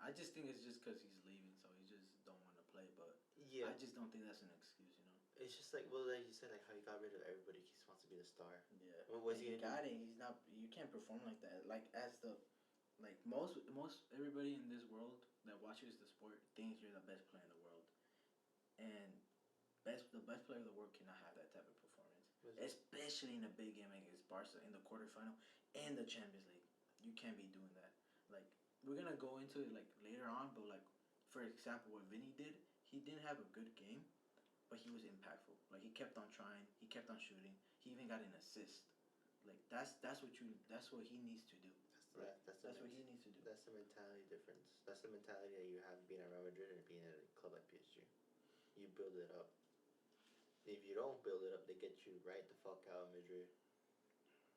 I just think it's just because he's leaving, so he just don't want to play. But yeah, I just don't think that's an excuse, you know. It's just like, well, like you said, like how he got rid of everybody. He just wants to be the star. Yeah. What was he? Got it. He's not. You can't perform like that. Like as the, like most everybody in this world that watches the sport thinks you're the best player in the world, and the best player in the world cannot have that type of performance, especially in a big game against Barca in the quarterfinal and the Champions League. You can't be doing that. Like we're gonna go into it like later on, but like for example, what Vinny did, he didn't have a good game. But he was impactful. Like he kept on trying. He kept on shooting. He even got an assist. Like that's what he needs to do. That's what he needs to do. That's the mentality difference. That's the mentality that you have being at Real Madrid and being at a club like PSG. You build it up. If you don't build it up, they get you right the fuck out of Madrid.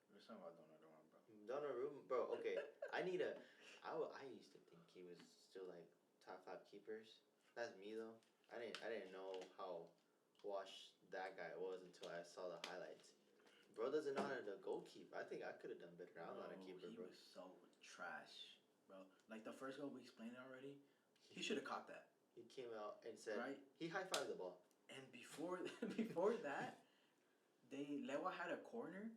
We're talking about Donnarumma, bro. Donnarumma, bro. Okay, I used to think he was still like top 5 keepers. That's me though. I didn't know how washed that guy was until I saw the highlights. Bro doesn't know how to goalkeep. I think I could have done better. I'm not a keeper, bro. He was so trash, bro. Like the first goal we explained already, he should have caught that. He came out and said, right? He high-fived the ball. And before that, Lewa had a corner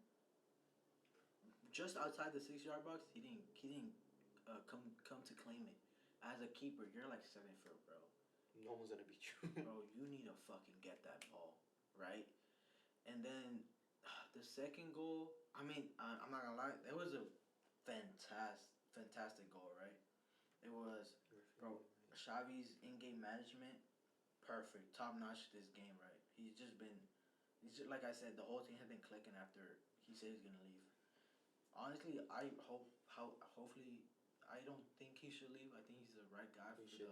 just outside the 6-yard box. He didn't come to claim it. As a keeper, you're like 7 foot, bro. No one's gonna beat you. Bro, you need to fucking get that ball, right? And then the second goal, I mean, I'm not gonna lie, it was a fantastic goal, right? It was, bro, Xavi's in-game management, perfect, top notch this game, right? He's just like I said, the whole thing has been clicking after he said he's gonna leave. Honestly, hopefully, I don't think he should leave. I think he's the right guy stay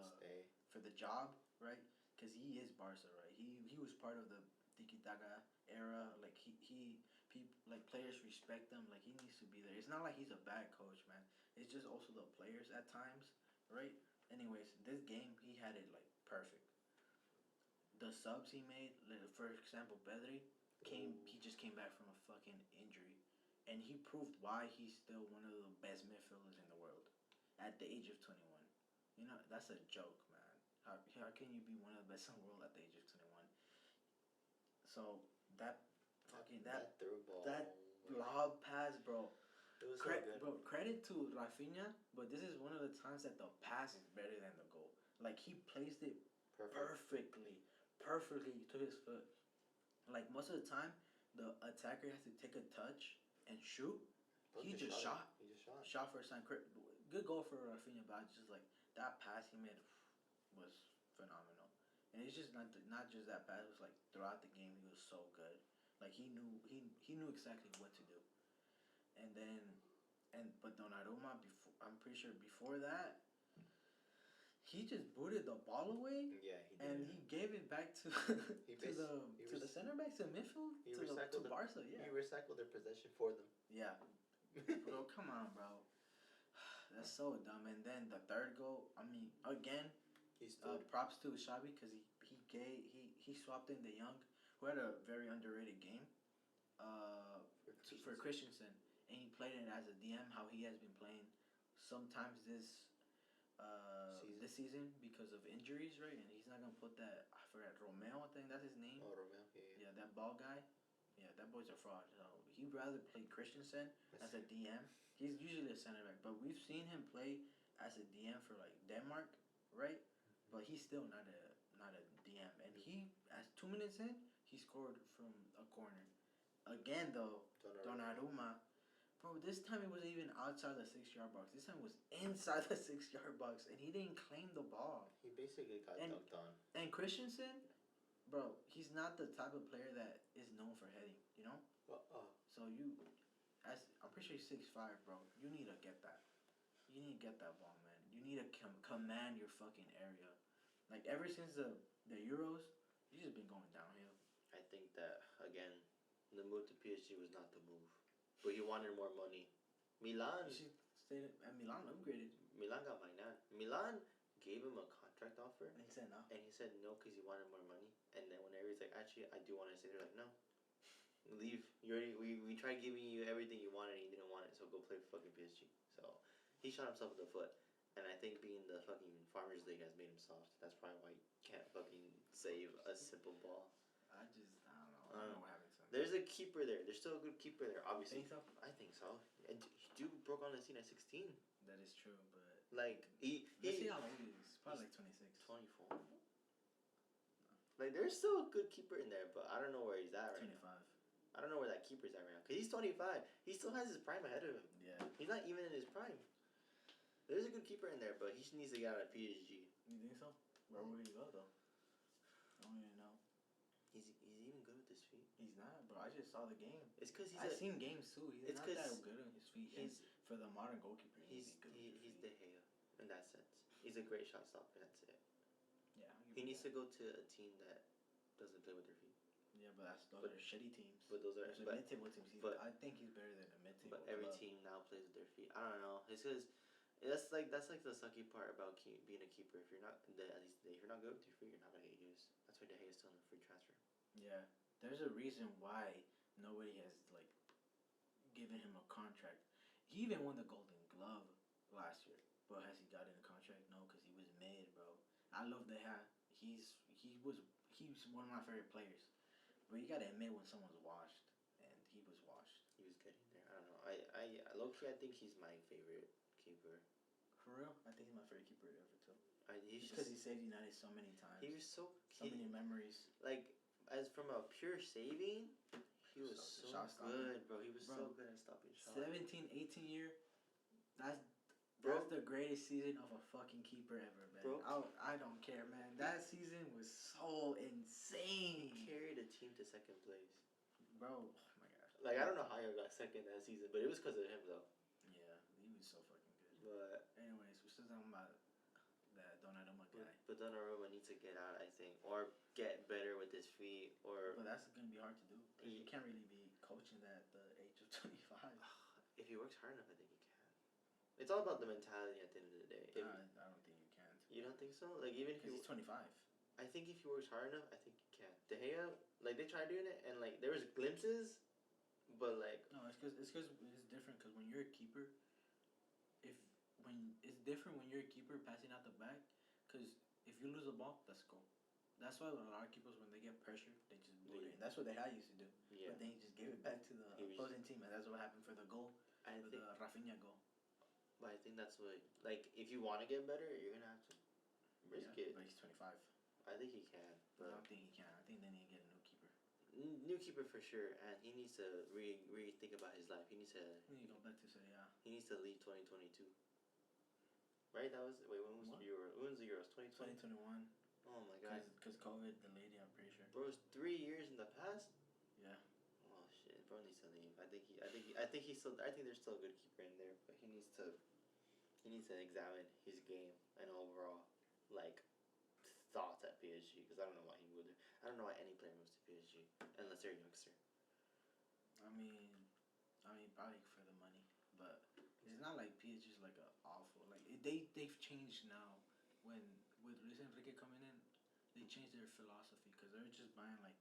for the job, right? Because he is Barca, right? He was part of the tiki-taka era. Like like players respect him. Like he needs to be there. It's not like he's a bad coach, man. It's just also the players at times, right? Anyways, this game he had it like perfect. The subs he made, like, for example, Pedri he just came back from a fucking injury, and he proved why he's still one of the best midfielders in the world at the age of 21. You know, that's a joke, man. How can you be one of the best in the world at the age of 21? So that through ball, that lob pass, bro. It was so good. Bro, credit to Rafinha, but this is one of the times that the pass is better than the goal. Like he placed it perfectly to his foot. Like most of the time, the attacker has to take a touch and shoot. He just shot. He just shot. Shot first time. Good goal for Rafinha, but just like that pass he made was phenomenal. And it's just not just that pass. It was like throughout the game he was so good. Like he knew exactly what to do. And then but Donnarumma, I'm pretty sure before that he just booted the ball away. Yeah, he did. And he gave it back to the center back to midfield to Barca. Yeah, he recycled their possession for them. Yeah, bro, come on, bro. That's so dumb. And then the third goal, I mean, again, props to Xavi because he swapped in De Jong, who had a very underrated game, for Christensen, and he played it as a DM. How he has been playing sometimes this season because of injuries, right? And he's not gonna put that. I forgot Romeo. I think that's his name. Oh, Romeo. Yeah. Yeah, that ball guy. Yeah, that boy's a fraud. So he'd rather play Christensen as a DM. He's usually a center back, but we've seen him play as a DM for like Denmark, right? But he's still not a DM. And he, as 2 minutes in, he scored from a corner. Again though, Donnarumma. Bro, this time it wasn't even outside the 6-yard box. This time it was inside the 6-yard box, and he didn't claim the ball. He basically got dunked on. And Christensen, bro, he's not the type of player that is known for heading. You know. So I'm pretty sure he's 6'5", bro. You need to get that. You need to get that ball, man. You need to command your fucking area. Like ever since the Euros, he's just been going downhill. I think that again, the move to PSG was not the move, but he wanted more money. Milan. He stayed at Milan, upgraded. Milan got Magnan. Milan gave him a contract offer, And he said no. and he said no because he wanted more money. And then whenever he's like, actually, I do want to stay, they're like, no, leave. You already we tried giving you everything you wanted, and you didn't want it, so go play for fucking PSG. So he shot himself in the foot. And I think being the fucking Farmers League has made him soft. That's probably why he can't fucking save a simple ball. I don't know. I don't know what happened to him. There's a keeper there. There's still a good keeper there, obviously. Think so? I think so. And dude broke on the scene at 16. That is true, but Like let's see how old he is. Probably like 26. 24. Like there's still a good keeper in there, but I don't know where he's at right 25. now. I don't know where that keeper's at right now. Cause he's 25. He still has his prime ahead of him. Yeah. He's not even in his prime. There's a good keeper in there, but he just needs to get out of PSG. You think so? Where would he go though? I don't even know. He's even good with his feet. He's not, bro. I just saw the game. It's cause I've seen games too. He's it's not that 'cause good on his feet. he's- For the modern goalkeeper, he's good. he's De Gea in that sense. He's a great shot stopper. That's it. Yeah. He needs to go to a team that doesn't play with their feet. Yeah, but those are shitty teams. But those are Those are mid-table teams. I think he's better than a mid-table. But every team now plays with their feet. I don't know. It's because that's like the sucky part about being a keeper. If you're not at least if you're not good with your feet, you're not gonna get used. That's why De Gea is still in the free transfer. Yeah, there's a reason why nobody has like given him a contract. He even won the Golden Glove last year, but has he gotten a contract? No, because he was mid, bro. I love De Gea. He's one of my favorite players. But you gotta admit when someone's washed, and he was washed. He was getting there. I don't know. I low key I think he's my favorite keeper. For real, I think he's my favorite keeper ever too. He's because just he saved United so many times. he was so many memories. like as from a pure saving. He was So- so shot stopper. good, bro. He was so good at stopping shots. 17, 18 year. That's Bro. the greatest season of a fucking keeper ever, man. Bro. I don't care, man. That season was so insane. He carried a team to second place. Bro, oh my god. Like I don't know how he got second that season, but it was because of him though. Yeah, he was so fucking good. But Anyways, we're still talking about that Donnarumma guy. but Donnarumma needs to get out, I think, or get better with his feet, or But that's gonna be hard to do. He- You can't really be coaching that at the age of 25. if he works hard enough, I think he can. It's all about the mentality at the end of the day. If, I don't think you can. you don't think so? Like even if Because he, he's 25. I think if he works hard enough, I think he can. De Gea, like they tried doing it, and like there was glimpses, but like No, it's because it's different. Because when you're a keeper, when it's different when you're a keeper passing out the back. Because if you lose the ball, that's goal. That's why a lot of keepers, when they get pressure, they just boot it. And that's what De Gea used to do. yeah, But then he just gave it back to the opposing team, and that's what happened for the goal, I for think. the Rafinha goal. But I think that's what like if you want to get better, you're gonna have to risk it. But he's 25. I think he can, I but don't think he can. I think they need to get a new keeper. new keeper for sure, and he needs to rethink about his life. He needs to We need to go back to Serie A. he needs to leave 2022. Right? That was when was What? the Euro? When was the Euros? 2020. 2021. Oh my god. Because COVID delayed it, I'm pretty sure. Bro, it's 3 years in the past. Yeah. Oh shit, bro needs to leave. I think he's still. I think there's still a good keeper in there, but he needs to examine his game and overall like thoughts at PSG because I don't know why he would. I don't know why any player moves to PSG unless they're a youngster. I mean, probably for the money, but it's not like PSG's like a awful they've changed now. When with Luis Enrique coming in, they changed their philosophy because they're just buying like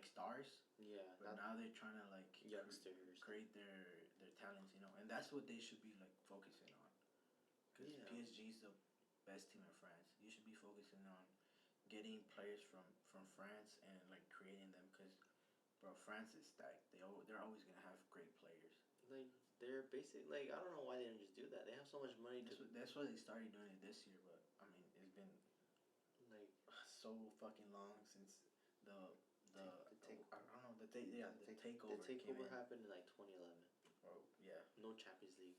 stars, Yeah, but now they're trying to like youngsters. create their talents, and that's what they should be like focusing on. Because Yeah. PSG is the best team in France. You should be focusing on getting players from France and like creating them because. Bro, France is stacked. They're always gonna have great players. Like they're basic. Like I don't know why they didn't just do that. They have so much money to That's why they started doing it this year. But I mean, it's been like so fucking long since the take- I don't know the takeover. The takeover came in. happened in like 2011. Oh yeah, No Champions League,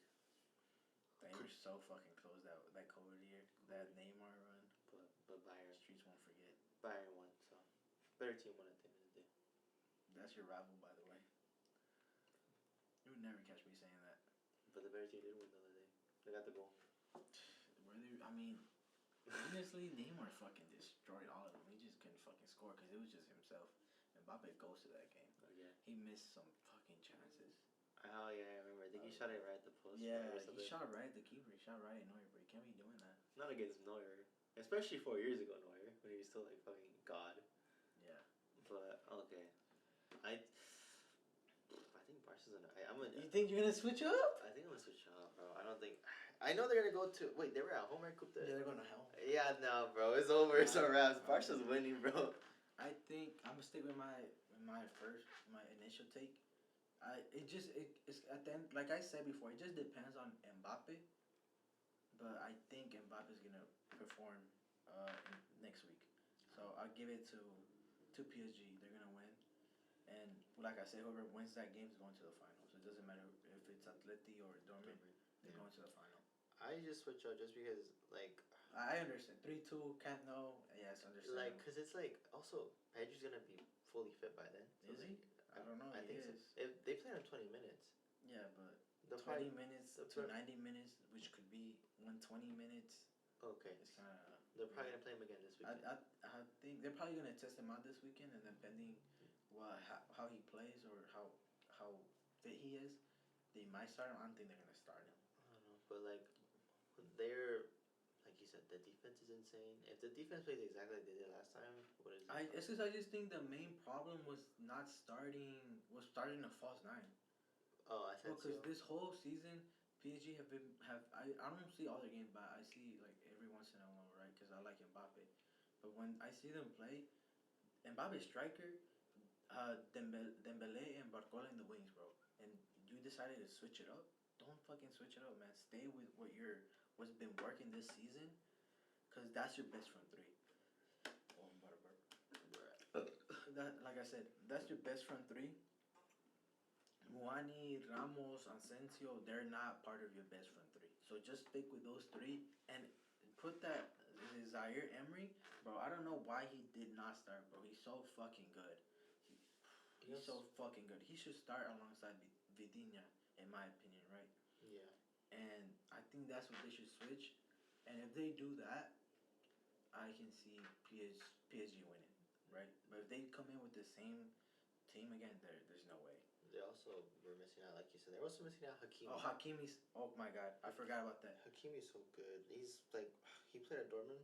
they were so fucking close that COVID year. That Neymar run, but Bayern streets won't forget. Bayern won. So better team won at the end of the day. That's your rival, by the way. You would never catch me saying that. But the better team did win the other day. They got the goal. I mean, honestly, Neymar fucking destroyed all of them. He just couldn't fucking score because it was just himself. Mbappe goes to that game. Oh, yeah. He missed some fucking chances. Oh, yeah, I remember. I think he shot it right at the post. Yeah, or he something. shot right at the keeper. He shot right at Neuer, but he can't be doing that. Not against Neuer. Especially 4 years ago, Neuer. When he was still, like, fucking God. Yeah. But, okay. I think Barca's gonna... You think you're gonna switch up? I think I'm gonna switch up, bro. I don't think... I know they're gonna go to... Wait, they were at home, right? Yeah, they're going to hell. Yeah, no, bro. It's over. It's a wrap. Barca's winning, bro. I think I'm gonna stick with my initial take. It's at the end, like I said before, it just depends on Mbappe. But I think Mbappe's gonna perform next week. So I'll give it to PSG. They're gonna win, and like I said, whoever wins that game is going to the final. So it doesn't matter if it's Atleti or Dortmund. They're going to the final. I just switch up just because, like... I understand. 3-2, Camp Nou. Yes, understand. Like, because it's like, also, Pedri's gonna be fully fit by then. So Is he? I don't know. I think is. so. If they play him 20 minutes. Yeah, but The 20 minutes to 90 minutes, which could be 120 minutes. Okay. It's kind of... They're probably gonna play him again this weekend. I think they're probably gonna test him out this weekend, and then depending how he plays or how fit he is, they might start him. I don't think they're gonna start him. I don't know, but like they're like you said, the defense is insane. If the defense plays exactly like they did last time, what is it? I just think the main problem was starting a false nine. Oh, I said because this whole season PSG I don't see all their games, but I see like every once in a while, right? Because I like Mbappe, but when I see them play, Mbappe striker, Dembele and Barcola in the wings, bro, and you decided to switch it up. Don't fucking switch it up, man. Stay with what's been working this season, because that's your best front three. Oh, I'm about to burp. Like I said, that's your best front three. Muani, Ramos, Asensio, they're not part of your best front three. So just stick with those three and put that Zaire Emery, bro. I don't know why he did not start, bro. He's so fucking good. He's so fucking good. He should start alongside Vitinha, in my opinion, right? Yeah. And I think that's what they should switch. And if they do that, I can see PSG winning, right? But if they come in with the same team again, there's no way. They also were missing out, like you said. They're also missing out Hakimi. Oh, Hakimi's... Oh, my God. I forgot about that. Hakimi's so good. He's, like... He played at Dortmund,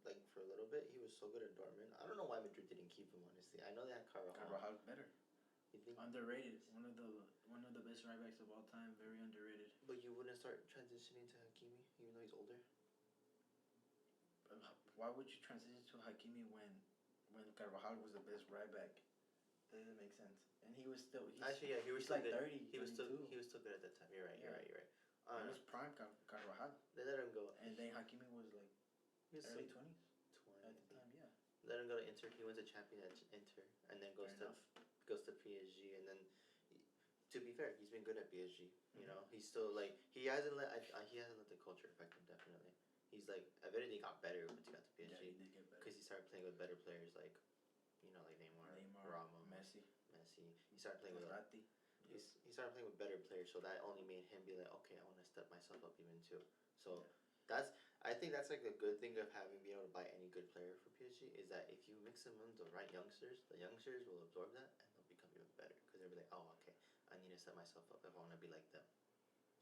like, for a little bit. He was so good at Dortmund. I don't know why Madrid didn't keep him, honestly. I know they had Carvajal. Carvajal's better. You think? Underrated. One of the best right backs of all time. Very underrated. But you wouldn't start transitioning to Hakimi, even though he's older? Why would you transition to Hakimi when Carvajal was the best right back? That doesn't make sense. And he was still... Actually, yeah, he was still like good. 30. He was still good at that time. You're right. It was prime Carvajal. They let him go. And then Hakimi was like early 20s 20 at the time, yeah. Let him go to Inter. He wins a champion at Inter, and then goes to PSG. And then, to be fair, he's been good at PSG. You know, he's still like he hasn't let the culture affect him. Definitely, he's like if anything got better once he got to PSG. Yeah, he did get better because he started playing with better players like, like Neymar, Ramos, Messi. He started playing with he started playing with better players, so that only made him be like, okay, I want to step myself up even too. So I think that's like a good thing of being able to buy any good player for PSG is that if you mix them with the right youngsters, the youngsters will absorb that and they'll become even better because they'll be like, oh, okay, I need to set myself up if I want to be like them.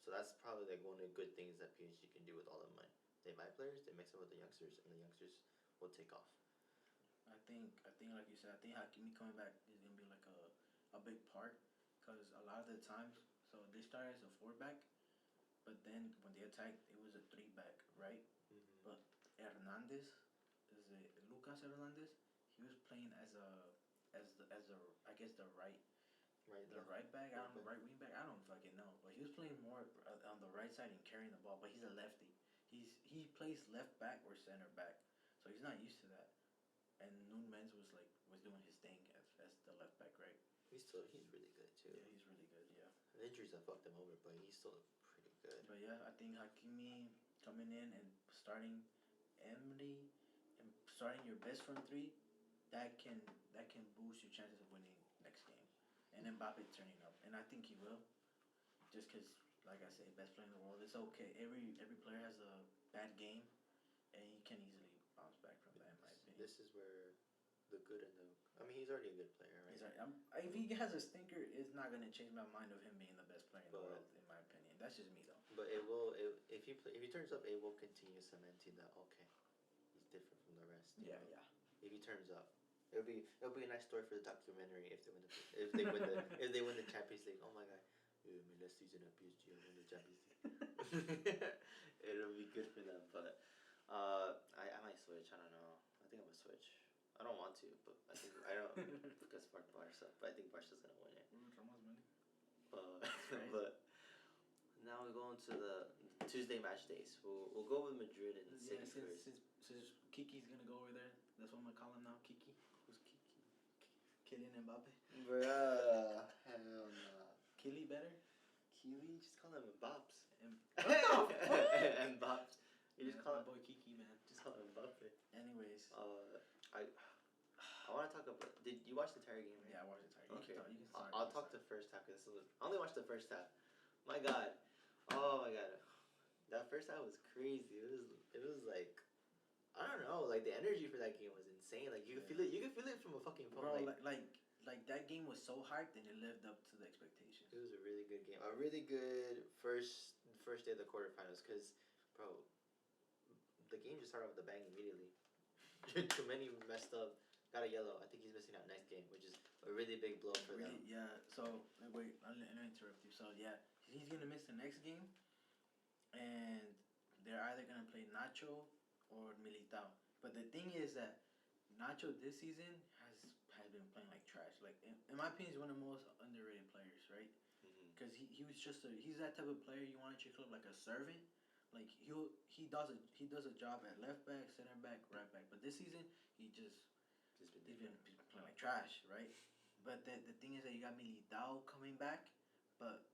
So that's probably like one of the good things that PSG can do with all the money. They buy players, they mix them with the youngsters, and the youngsters will take off. I think like you said, I think Hakimi coming back is gonna be like a big part because a lot of the times, so they started as a 4-back, but then when they attacked, it was a 3-back, right? Mm-hmm. But Lucas Hernandez, he was playing as I guess the right back. I don't know, right wing back. I don't fucking know, but he was playing more on the right side and carrying the ball. But he's a lefty. He plays left back or center back, so he's not used to that. And Núñez was doing his thing as the left back, right? He's really good too. Yeah, he's really good. Yeah. The injuries have fucked him over, but he's still pretty good. But yeah, I think Hakimi coming in and starting Emery and starting your best front three, that can boost your chances of winning next game. And Mbappe turning up, and I think he will, just because, like I said, best player in the world. It's okay. Every player has a bad game, and he can easily bounce back from that. In my opinion, This is where the good and the. I mean, he's already a good player, right? he's like, if he has a stinker, it's not gonna change my mind of him being the best player in the world. In my opinion, that's just me though. But it will. If he turns up, it will continue cementing that. Okay, he's different from the rest. Yeah, know? yeah. If he turns up, it'll be a nice story for the documentary if they win the Champions League. Oh my god, my last season at PSG, I won the Champions League. It'll be good for them, but I might switch. I don't know. I think I'm gonna switch. I don't want to, but I think I don't because fuck Barca. But I think Barca's gonna win it. But now we're going to the Tuesday match days. We'll go with Madrid and City first. Since Kiki's gonna go over there, that's what I'm gonna call him now. Kiki. Who's Kiki? Kylian Mbappe. Bruh, hell no. Kili better? Kiwi? Just call him Mbaps. What the fuck? Mbaps. You just call him boy Kiki, man. Just call him Mbappe. Anyways. I want to talk about. Did you watch the entire game? Right? Yeah, I watched the entire game. Okay. You can start. I'll talk the first half because I only watched the first half. My God. Oh my God. That first half was crazy. It was like. I don't know, like the energy for that game was insane. Like you could feel it. You could feel it from a fucking phone. Bro, like that game was so hyped and it lived up to the expectations. It was a really good game. A really good first day of the quarterfinals. Cause, bro, the game just started with a bang immediately. Too many messed up. Got a yellow. I think he's missing out next game, which is a really big blow for them. Yeah. So wait, let me interrupt you. So yeah, he's gonna miss the next game, and they're either gonna play Nacho or Militao. But the thing is that Nacho this season has been playing like trash. Like in my opinion, he's one of the most underrated players, right? Because he was just he's that type of player you want at your club, like a servant. Like he does a job at left back, center back, right back. But this season he's been playing like trash, right? But the thing is that you got Militao coming back, but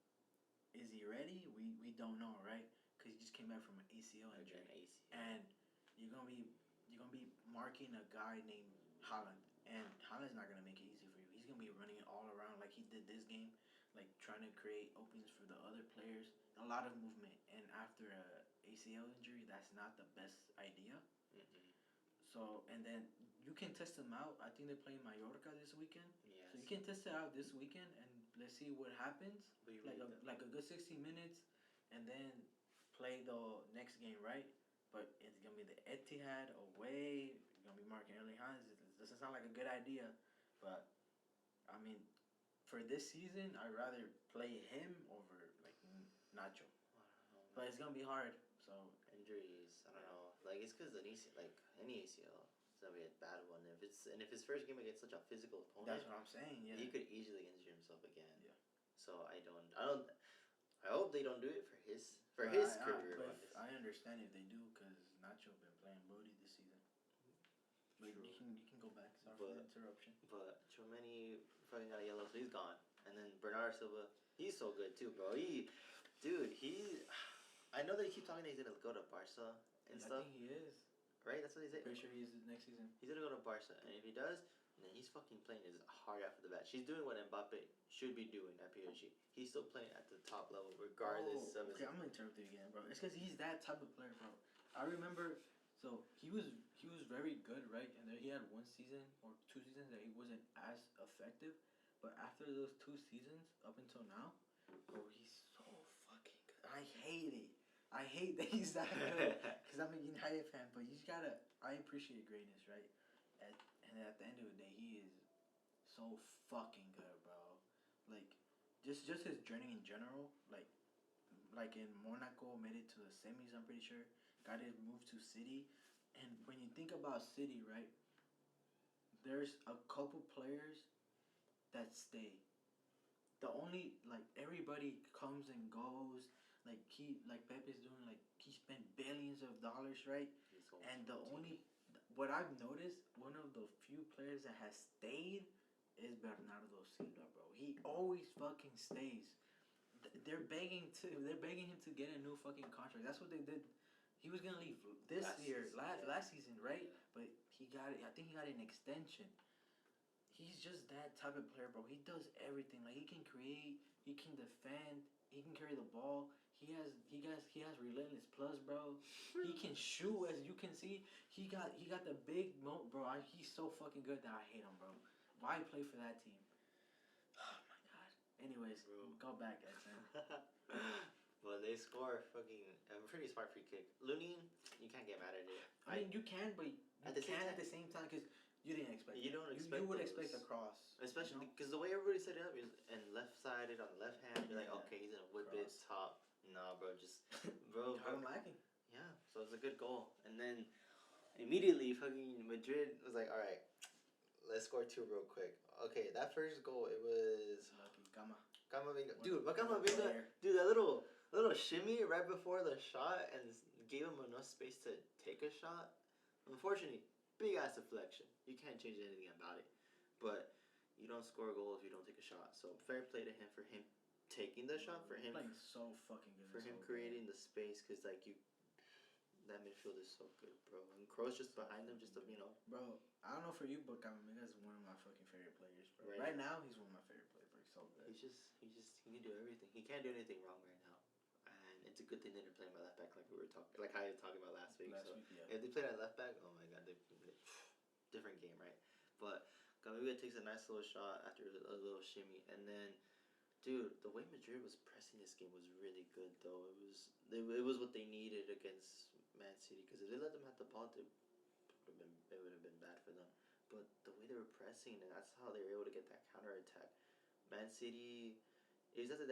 is he ready? We don't know, right? Because he just came back from an ACL injury, and you're gonna be marking a guy named Haaland, and Haaland's not gonna make it easy for you. He's gonna be running it all around like he did this game, like trying to create openings for the other players. A lot of movement, and after a ACL injury, that's not the best idea. So, and then you can test them out. I think they're playing Mallorca this weekend. Yes. So you can test it out this weekend, and let's see what happens. Like a good 60 minutes, and then play the next game, right? But it's gonna be the Etihad away. You're gonna be marking early Hans. This doesn't sound like a good idea, but I mean, for this season, I'd rather play him over like Nacho. I don't know, but it's gonna be hard. So injuries, I don't know. Like it's because any ACL, it's gonna be a bad one. If his first game against such a physical opponent, that's what I'm saying. Yeah, he could easily injure himself again. Yeah. So I hope they don't do it for his career. I understand if they do because Nacho been playing booty this season. But you can go back. Sorry for the interruption. But Chouameni fucking got a yellow, so he's gone. And then Bernardo Silva, he's so good too, bro. I know that he keeps talking that he's gonna go to Barca and stuff. I think he is. Right? That's what he said. Pretty sure he is next season. He's gonna go to Barca, and if he does, then he's fucking playing his heart out for the bat. He's doing what Mbappe should be doing at PSG. He's still playing at the top level, regardless of his. Okay, I'm gonna interrupt you again, bro. It's because he's that type of player, bro. I remember, so he was very good, right? And then he had 1 season or 2 seasons that he wasn't as effective. But after those 2 seasons, up until now, bro, he's so fucking good. I hate it. I hate that he's that good because I'm a United fan. But you just gotta. I appreciate greatness, right? And at the end of the day, he is so fucking good, bro. Like, just his journey in general. Like in Monaco, made it to the semis. I'm pretty sure. Got his move to City, and when you think about City, right? There's a couple players that stay. The only everybody comes and goes. Like Pepe's doing, he spent billions of dollars, right? And what I've noticed, one of the few players that has stayed is Bernardo Silva, bro. He always fucking stays. They're begging him to get a new fucking contract. That's what they did. He was gonna leave last season, right? Yeah. But he got it. I think he got an extension. he's just that type of player, bro. He does everything. Like he can create, he can defend, he can carry the ball. He has relentless plus, bro. He can shoot, as you can see. He got the big bro. He's so fucking good that I hate him, bro. Why play for that team? Oh my god. Anyways, Bro. go back, Edson. Well, they score fucking a pretty smart free kick. Looney, you can't get mad at it. I mean, you can, but At the same at time- the same time because you didn't expect. You don't expect You would those. expect a cross, Especially you know? because the way everybody set it up is and left-sided on the left hand. You're like, Yeah. okay, he's gonna whip it Cross. top. Nah, bro, just bro. I'm lacking. Yeah, so it's a good goal. And then immediately, fucking Madrid was like, all right, let's score 2 real quick. Okay, that first goal, it was Lucky, Gama. Camavinga. What- Dude, but what a Camavinga, player. dude, that little shimmy right before the shot and gave him enough space to take a shot. Unfortunately, big ass deflection. You can't change anything about it. But you don't score a goal if you don't take a shot. So fair play to him for him taking the shot, for him Playing so fucking good. for this him whole creating the space, because like that midfield is so good, bro. And Kroos just behind them, just to, game. Bro, I don't know for you, but Camavinga is one of my fucking favorite players, bro. Right Right now, he's one of my favorite players, bro. He's so good. he can do everything. He can't do anything wrong right now, and it's a good thing they didn't play him at left back like we were talking, like I was talking about last week. So Yeah. if they played at left back, oh my god, different game, right? But Camavinga takes a nice little shot after a little shimmy, and then. Dude, the way Madrid was pressing this game was really good, though. It was what they needed against Man City, because if they let them have the ball, it would have been bad for them. But the way they were pressing, and that's how they were able to get that counter attack. Man City, it was after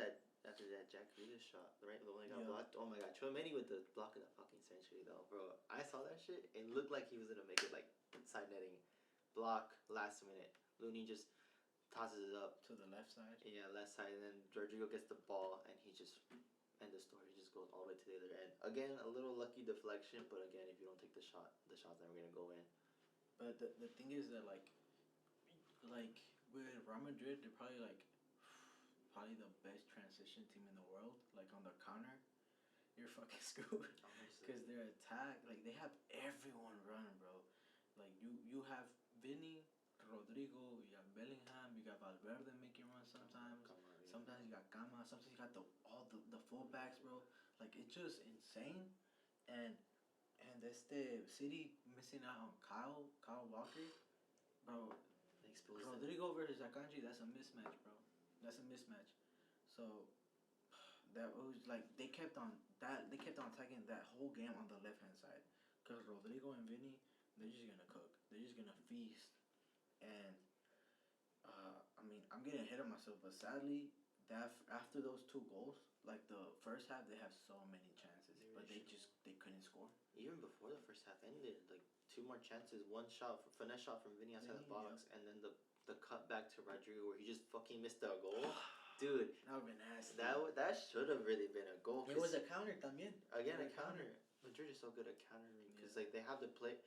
that Jack Grealish shot, right? The one that got Yeah. blocked. Oh my god, Chouameni with the block of the fucking century, though, bro. I saw that shit. It looked like he was gonna make it like side netting, block last minute. Looney just tosses it up. To the left side. Yeah, left side, and then Rodrigo gets the ball, and he just end the story. He just goes all the way to the other end. Again, a little lucky deflection, but again, if you don't take the shot's never gonna go in. But the thing is that like with Real Madrid, they're probably the best transition team in the world. Like on the counter, you're fucking screwed. Because their attack, like they have everyone running, bro. Like you have Vinny, Rodrigo, you got Bellingham, you got Valverde making runs sometimes. Sometimes you got Gama, sometimes you got all the fullbacks, bro. Like it's just insane. And this the City missing out on Kyle Walker, bro. Rodrigo versus Akanji, that's a mismatch, bro. That's a mismatch. So that was like they kept on attacking that whole game on the left hand side. Cause Rodrigo and Vinny, they're just gonna cook. They're just gonna feast. And I mean, I'm getting ahead of myself, but sadly, after those 2 goals, like the first half, they have so many chances, but they couldn't score. Even before the first half ended, like 2 more chances, one finesse shot from Vinny outside the box, and then the cut back to Rodrigo where he just fucking missed a goal. Dude, that would've been nasty. That should have really been a goal. It was a counter también. Again, a counter. Madrid is so good at countering because like they have the play.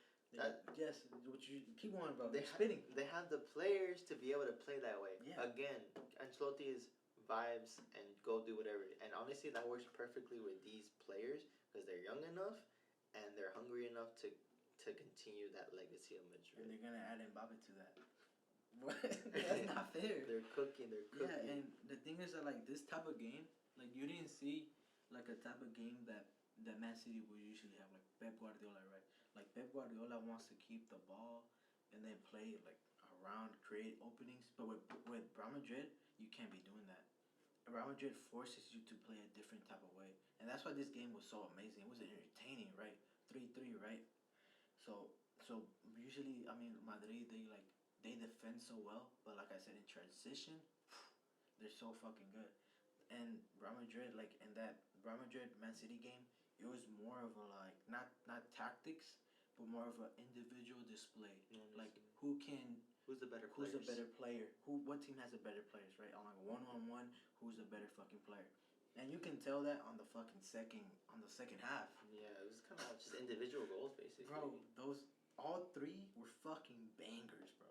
Yes, what you keep on, bro. They spinning. They have the players to be able to play that way. Yeah. Again, Ancelotti is vibes and go do whatever. And honestly, that works perfectly with these players because they're young enough and they're hungry enough to continue that legacy of Madrid. And they're gonna add Mbappe to that. What? That's not fair. They're cooking. Yeah, and the thing is that like this type of game, like you didn't see like a type of game that Man City would usually have, like Pep Guardiola, right? Like Pep Guardiola wants to keep the ball and then play like around, create openings. But with Real Madrid, you can't be doing that. Real Madrid forces you to play a different type of way, and that's why this game was so amazing. It was entertaining, right? 3-3, right? So usually, I mean, Madrid they defend so well, but like I said, in transition, they're so fucking good. And Real Madrid, like in that Real Madrid Man City game, it was more of a like not tactics, but more of an individual display. Like who's the better player? What team has the better players, right? On like 1-on-1, who's the better fucking player? And you can tell that on the second half. Yeah, it was kind of just individual goals basically. Bro, all 3 were fucking bangers, bro.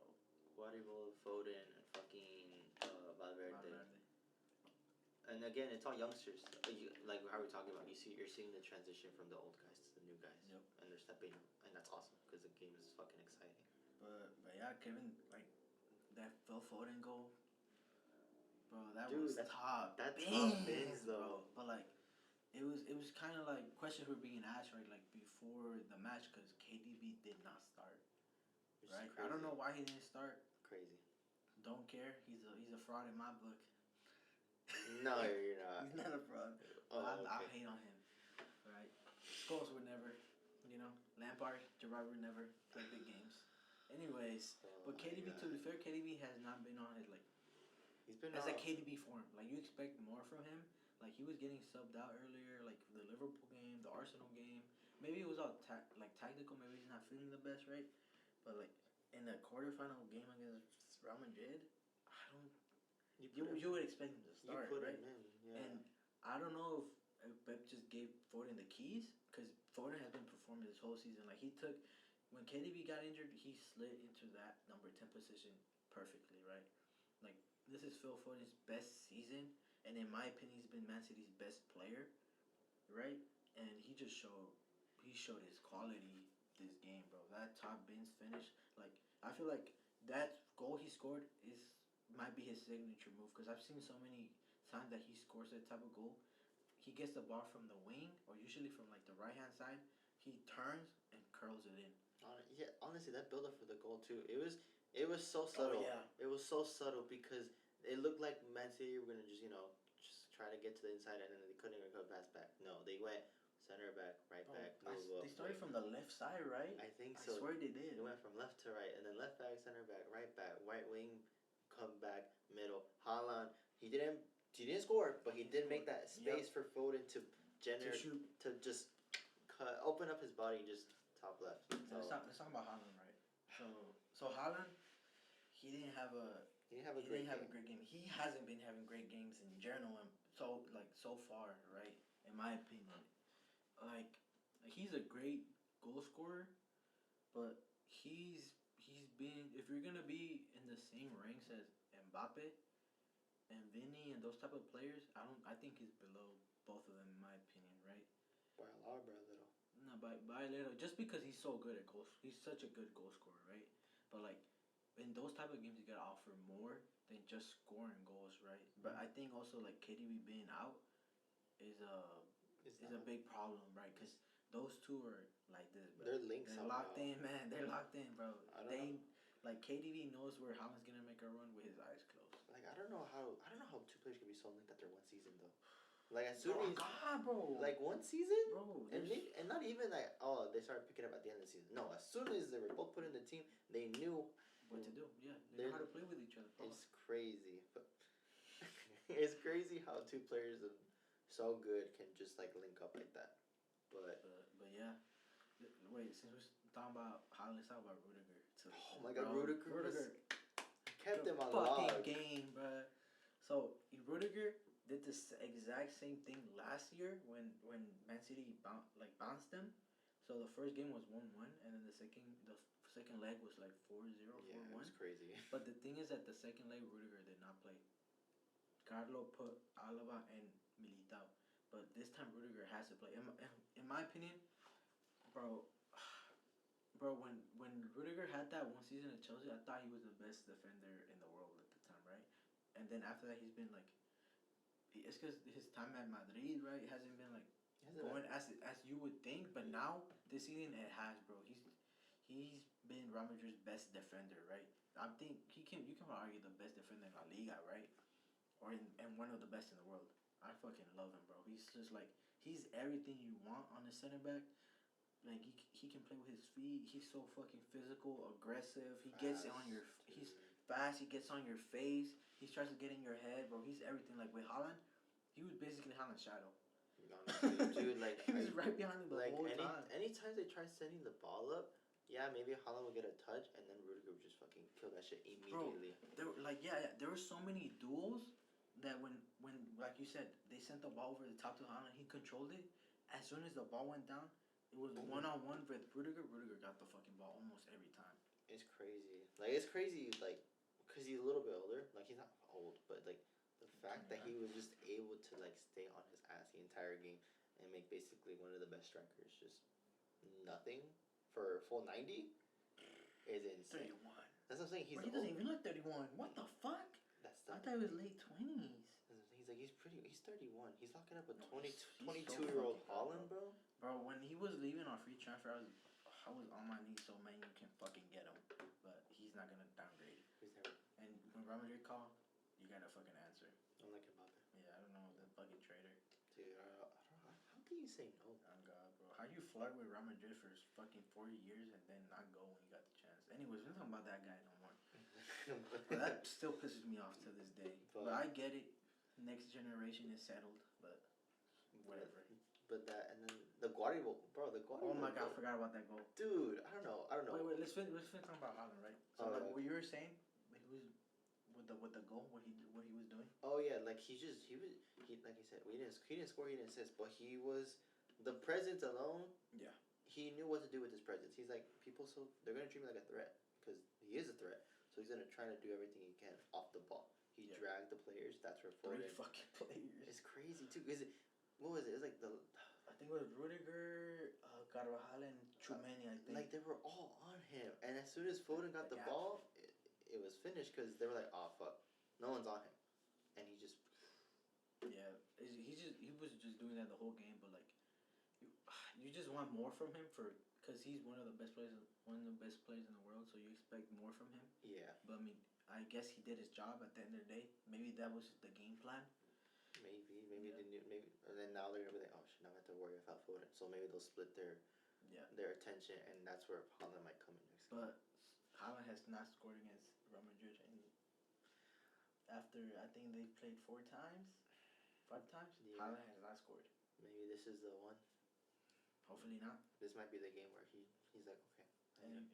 Guardiola, Foden, and fucking Valverde. And again, it's all youngsters. Like how we're talking about, you're seeing the transition from the old guys to the new guys. Yep. And they're stepping up, and that's awesome because the game is fucking exciting. But yeah, Kevin, like that Phil Foden goal, bro, that Dude, was top. that's top bins, bro. though. But like, it was kind of like questions were being asked right, like before the match, because KDB did not start. Which is Right, I crazy. don't know why he didn't start. Crazy. Don't care. He's a fraud in my book. No, you're not. He's not a fraud. Oh, I okay. hate on him. Right, Scholes would never. Lampard, Gerrard would never play big games. Anyways, Oh but my KDB, to God. be fair, KDB has not been on his like. He's been That's off. a KDB form. Like you expect more from him. Like he was getting subbed out earlier, like the Liverpool game, the Arsenal game. Maybe it was all tactical. Maybe he's not feeling the best, right? But like in the quarterfinal game against Real Madrid, I don't. You would expect him to start, you put right? him in, yeah. And I don't know if Pep just gave Foden the keys, because Foden has been performing this whole season. Like he took, when KDB got injured, he slid into that number 10 position perfectly, right? Like this is Phil Foden's best season, and in my opinion, he's been Man City's best player, right? And he showed his quality this game, bro. That top bins finish, like I feel like that goal he scored might be his signature move, because I've seen so many times that he scores that type of goal. He gets the ball from the wing, or usually from like the right hand side. He turns and curls it in. Yeah, honestly, that build up for the goal too. It was so subtle. Oh yeah. It was so subtle because it looked like Man City were gonna just try to get to the inside, and then they couldn't even go pass back. No, they went center back, right back, move up. They started from the left side, right? I think I so. swear they did. They went from left to right, and then left back, center back, right wing, come back, middle. Haaland, he didn't score, but he did make that space for Foden to generate, to just open up his body and just top left. So let's talk about Haaland, right? So Haaland, he didn't have a great game. He hasn't been having great games in general, and so far, right? In my opinion, like he's a great goal scorer, but he's been, if you're gonna be in the same ranks as Mbappe and Vinny and those type of players, I think he's below both of them in my opinion, right? By a lot, by a little. No, by a little, just because he's so good at goals. He's such a good goal scorer, right? But like in those type of games, you gotta offer more than just scoring goals, right? But I think also like KDB being out is a big problem, right? Because those two are like this, bro. They're linked They're somehow. locked in, man. They're locked in, bro. I don't know. Like KDB knows where Haaland's gonna make a run with his eyes closed. Like I don't know how two players can be so linked after one season though. Like as soon as bro. like one season, Bro, and not even like they started picking up at the end of the season. No, as soon as they were both put in the team, they knew what to do. Yeah, they know how to play with each other. Bro. It's crazy, but it's crazy how two players of so good can just like link up like that. But yeah. Wait, since we're talking about Haaland, let's talk about Rudiger too. Oh my God, Rudiger kept him on fucking log. game, bro. So Rudiger did this exact same thing last year when Man City bounced them. So the first game was 1-1, and then the second leg was like 4-0, 4-1. Yeah, it was crazy. But the thing is that the second leg Rudiger did not play. Carlo put Alaba and Militao, but this time Rudiger has to play. In my opinion, bro, when Rudiger had that one season at Chelsea, I thought he was the best defender in the world at the time, right? And then after that, he's been like, it's because his time at Madrid, right, hasn't been like going as you would think. But now this season it has, bro. He's been Real Madrid's best defender, right? I think you can argue the best defender in La Liga, right? Or and one of the best in the world. I fucking love him, bro. He's just like, he's everything you want on a center back. Like he can play with his feet. He's so fucking physical, aggressive. He gets on your. He's fast. He gets on your face. He tries to get in your head, bro. He's everything. Like with Haaland, he was basically Haaland's shadow. Honestly, dude, like he was right behind him the whole time. Anytime they try sending the ball up, yeah, maybe Haaland will get a touch, and then Rudiger would just fucking kill that shit immediately. Bro, there were so many duels that when like you said, they sent the ball over the top to Haaland. He controlled it. As soon as the ball went down, it was 1-on-1 with Rudiger. Rudiger got the fucking ball almost every time. It's crazy. Like it's crazy. Like because he's a little bit older. Like he's not old, but like the fact that he was just able to like stay on his ass the entire game and make basically one of the best strikers just nothing for a full 90 is insane. 31. That's what I'm saying. He's Bro, he doesn't even look 31. What the fuck? That's I the. thought he was late 20s. He's like he's pretty. He's 31. He's locking up a No, 22-year-old so Holland, bro. Bro, when he was leaving on free transfer, I was on my knees so man you can fucking get him. But he's not gonna downgrade. He's never. And when Real Madrid call, you gotta fucking answer. I'm like Mbappe. Yeah, I don't know the fucking traitor. Dude, I don't know. How can you say no? Oh god, bro. How you flirt with Real Madrid for fucking 4 years and then not go when you got the chance? Anyways, we're not talking about that guy no more. But that still pisses me off to this day. But I get it. Next generation is settled, but whatever. But that and then the Guardiola, bro. The Guardiola. Oh my god, I forgot about that goal. Dude, I don't know. Wait, let's finish talking about Haaland, right? So like what you were saying, he was with the goal, what he was doing. Oh yeah, like he like he said, he didn't score, he didn't assist, but he was the presence alone. Yeah. He knew what to do with his presence. He's like they're gonna treat me like a threat because he is a threat. So he's gonna try to do everything he can off the ball. He dragged the players. That's where 3 fucking players. It's crazy too. What was it? It was like I think it was Rudiger, Carvajal, and Tchouameni. I think. Like they were all on him, and as soon as Foden got the ball, it was finished because they were like, "Oh fuck, no one's on him," and he just. Yeah, he was just doing that the whole game, but like, you just want more from him because he's one of the best players in the world, so you expect more from him. Yeah. But I mean, I guess he did his job at the end of the day. Maybe that was the game plan. Maybe they knew, and then now they're gonna be like, oh shit, now I have to worry about Foden. So maybe they'll split their attention, and that's where Haaland might come in next. But Haaland has not scored against Real Madrid, and after I think they played 5 times, Haaland has not scored. Maybe this is the one. Hopefully not. This might be the game where he's like, okay.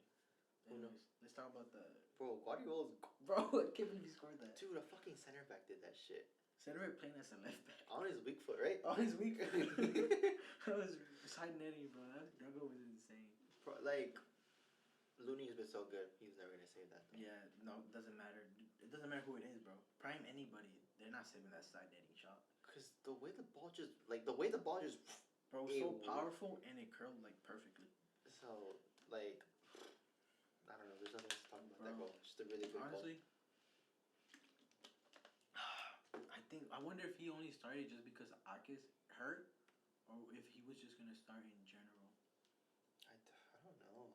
Anyways, let's talk about the Guardiola's. Bro, I can't believe he scored that. Dude, a fucking center back did that shit. Center back playing as a left back. On his weak foot, right? On his weak foot. That was side netting, bro. That goal was insane. Bro, like, Looney has been so good. He's never gonna save that. Though. Yeah, no, it doesn't matter. It doesn't matter who it is, bro. Prime anybody, they're not saving that side netting shot. Cause the way the ball just. Bro, so powerful and it curled like perfectly. So like, I don't know. There's nothing to talk about that goal. Just a really good honestly, goal. I wonder if he only started just because Akis hurt, or if he was just gonna start in general. I don't know.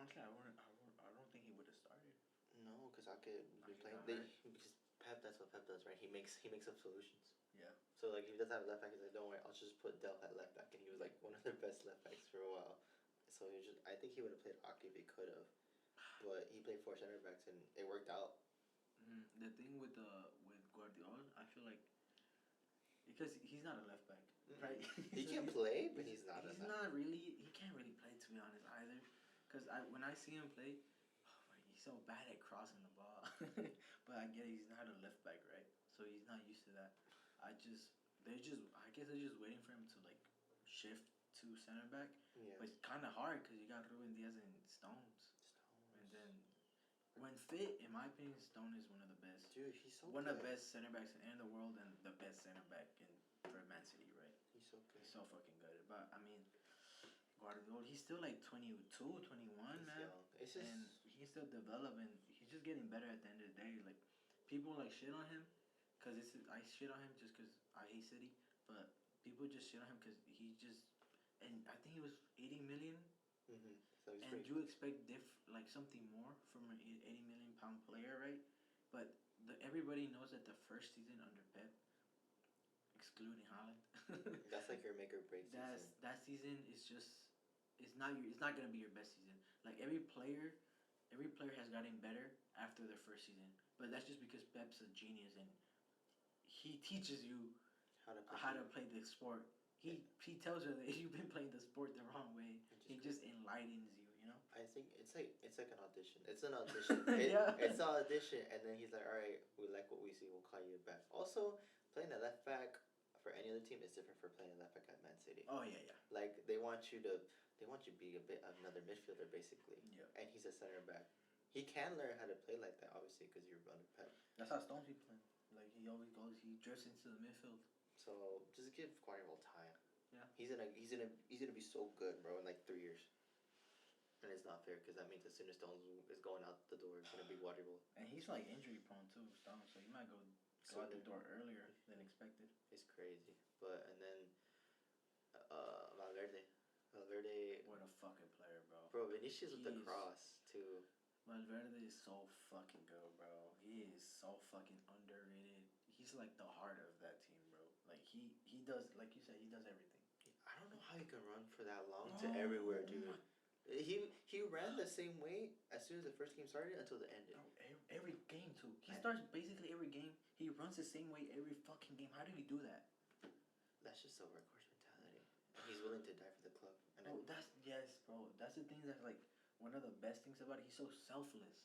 Okay, I don't think he would have started. No, because Akis been playing. Because Pep, that's what Pep does, right? He makes up solutions. Yeah. So like, if he doesn't have a left back, he's like, don't worry, I'll just put Delp at left back, and he was like one of their best left backs for a while. So I think he would have played Aki if he could have, but he played 4 center backs and it worked out. The thing with Guardiola, I feel like because he's not a left back, right? He can play, but he's not. He's not really. He can't really play, to be honest, either. Because when I see him play, he's so bad at crossing the ball. But I get it, he's not a left back, right? So he's not used to that. I guess they're just waiting for him to like shift to center back. Yeah. But it's kind of hard because you got Ruben Diaz and Stones. And then when fit, in my opinion, Stone is one of the best. Dude, he's so one good. of the best center backs in the world and the best center back for Man City, right? He's so good. He's so fucking good. But I mean, Guardiola, he's still like 22, 21, he's man. Young. It's just... And he's still developing. He's just getting better at the end of the day. Like, people like shit on him. Because I shit on him just because I hate City. But people just shit on him because he just... And I think he was 80 million. Mm-hmm. So and you expect something more from an 80 million pound player, right? But everybody knows that the first season under Pep, excluding Haaland, that's like your make or break season. That season is just it's not gonna be your best season. Like every player has gotten better after their first season, but that's just because Pep's a genius and he teaches you how to play the sport. He tells you that you've been playing the sport the wrong way. He just enlightens you, you know. I think it's like an audition. It's an audition. It's an audition, and then he's like, "All right, we like what we see. We'll call you back." Also, playing a left back for any other team is different for playing a left back at Man City. Oh yeah. Like they want you to be a bit another midfielder basically. Yeah. And he's a center back. He can learn how to play like that, obviously, because you're under Pep. That's how Stones be playing. Like he always goes, he drifts into the midfield. So just give Guardiola time. Yeah. He's gonna be so good, bro, in like 3 years. And it's not fair because that means as soon as Stones is going out the door, it's gonna be Waterboy. And he's like injury prone too, Stone. So he might go out the door earlier than expected. It's crazy. But and then Valverde. Valverde. What a fucking player, bro. Bro, Vinicius with the cross too. Valverde is so fucking good, bro. He is so fucking underrated. He's like the heart of that team, bro. Like he does, like you said, he does everything. I don't know how he can run for that long to everywhere, dude. He ran the same way as soon as the first game started until the end. Every game too. He starts basically every game. He runs the same way every fucking game. How did he do that? That's just a workhorse mentality. He's willing to die for the club. And bro, bro. That's the thing that's like one of the best things about it. He's so selfless.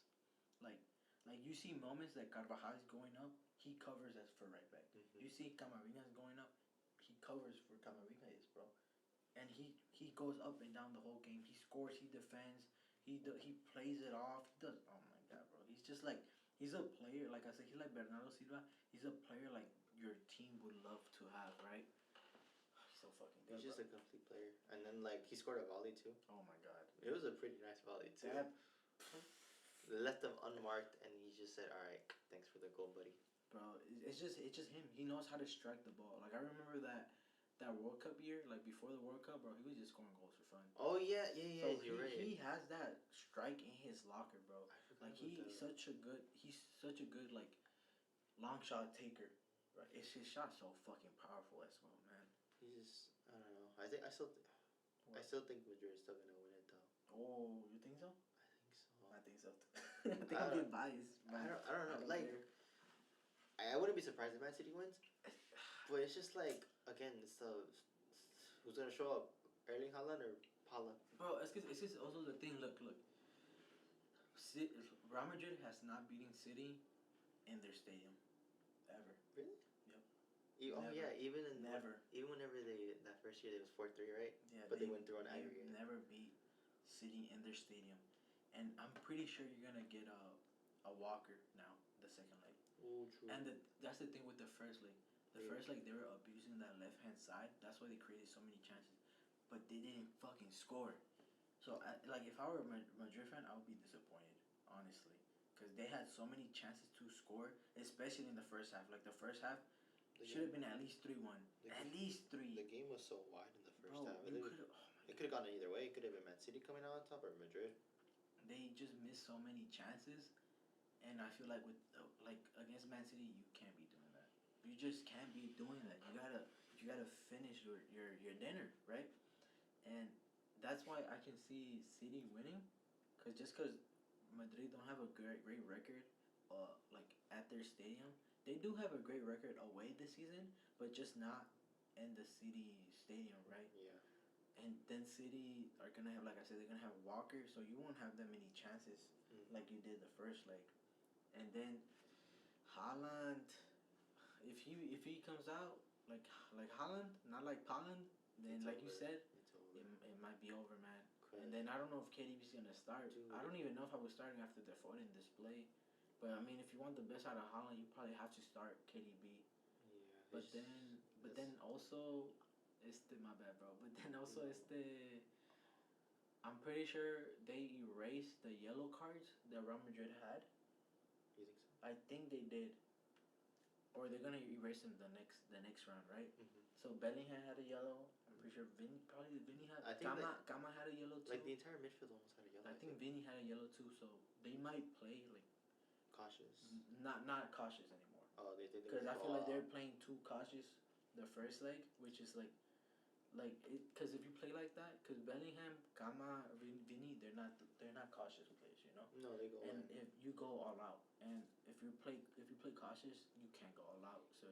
Like you see moments that Carvajal's going up, he covers as for right back. Mm-hmm. You see Camavinga's going up, he covers for Camavinga, bro. And he goes up and down the whole game. He scores. He defends. He plays it off. He does. Oh my god, bro. He's just like he's a player. Like I said, he's like Bernardo Silva. He's a player like your team would love to have, right? He's so fucking good. He's just a complete player. And then like he scored a volley too. Oh my god. It was a pretty nice volley too. Left them unmarked, and he just said, "All right, thanks for the goal, buddy." Bro, it's just him. He knows how to strike the ball. Like I remember that World Cup year, like before the World Cup, bro, he was just scoring goals for fun. Oh yeah, so you're right. He has that strike in his locker, bro. Like he's such a good like long shot taker. Right? His shot's so fucking powerful as well, man. He's I don't know. I still think Madrid's still gonna win it though. Oh, you think so? I think so. I think I'm being biased. I don't know. Like, I wouldn't be surprised if Man City wins. But it's just like, again, it's who's gonna show up, Erling Haaland or Pala? Bro, it's just also the thing. Look. Real Madrid has not beaten City in their stadium ever. Really? Yep. Even whenever that first year it was 4-3, right? Yeah. But they went through on aggregate. Never beat City in their stadium. And I'm pretty sure you're gonna get a Walker now, the second leg. Oh, true. And that's the thing with the first leg. The first leg they were abusing that left hand side. That's why they created so many chances, but they didn't fucking score. So like if I were a Madrid fan, I would be disappointed, honestly, because they had so many chances to score, especially in the first half. Like the first half should have been at least 3-1. At least 3. The game was so wide in the first half. It could have gone either way. It could have been Man City coming out on top or Madrid. They just missed so many chances, and I feel like with like against Man City, you can't be doing that. You just can't be doing that. You gotta finish your dinner, right? And that's why I can see City winning, because Madrid don't have a great record, like at their stadium. They do have a great record away this season, but just not in the City stadium, right? Yeah. And then City are gonna have, like I said, they're gonna have Walker, so you won't have that many chances like you did the first leg. And then Haaland, if he comes out like Haaland, not like Haaland, then like you said, it might be over, man. Crazy. And then I don't know if KDB's gonna start. Dude. I don't even know if I was starting after the Foden display. But I mean, if you want the best out of Haaland, you probably have to start KDB. Yeah. But then also. My bad, bro. But then also I'm pretty sure they erased the yellow cards that Real Madrid had. You think so? I think they did. Or they're gonna erase them the next round, right? Mm-hmm. So Bellingham had a yellow. I'm pretty sure Vinny had. I think Gama had a yellow too. Like the entire midfield almost had a yellow. I think Vinny had a yellow too. So they might play like cautious. Not cautious anymore. Oh, they because I feel like they're playing too cautious the first leg, which is like because if you play like that, because Bellingham, Gama, Vinny, they're not cautious players, you know. No, they go. And if you go all out, and if you play cautious, you can't go all out. So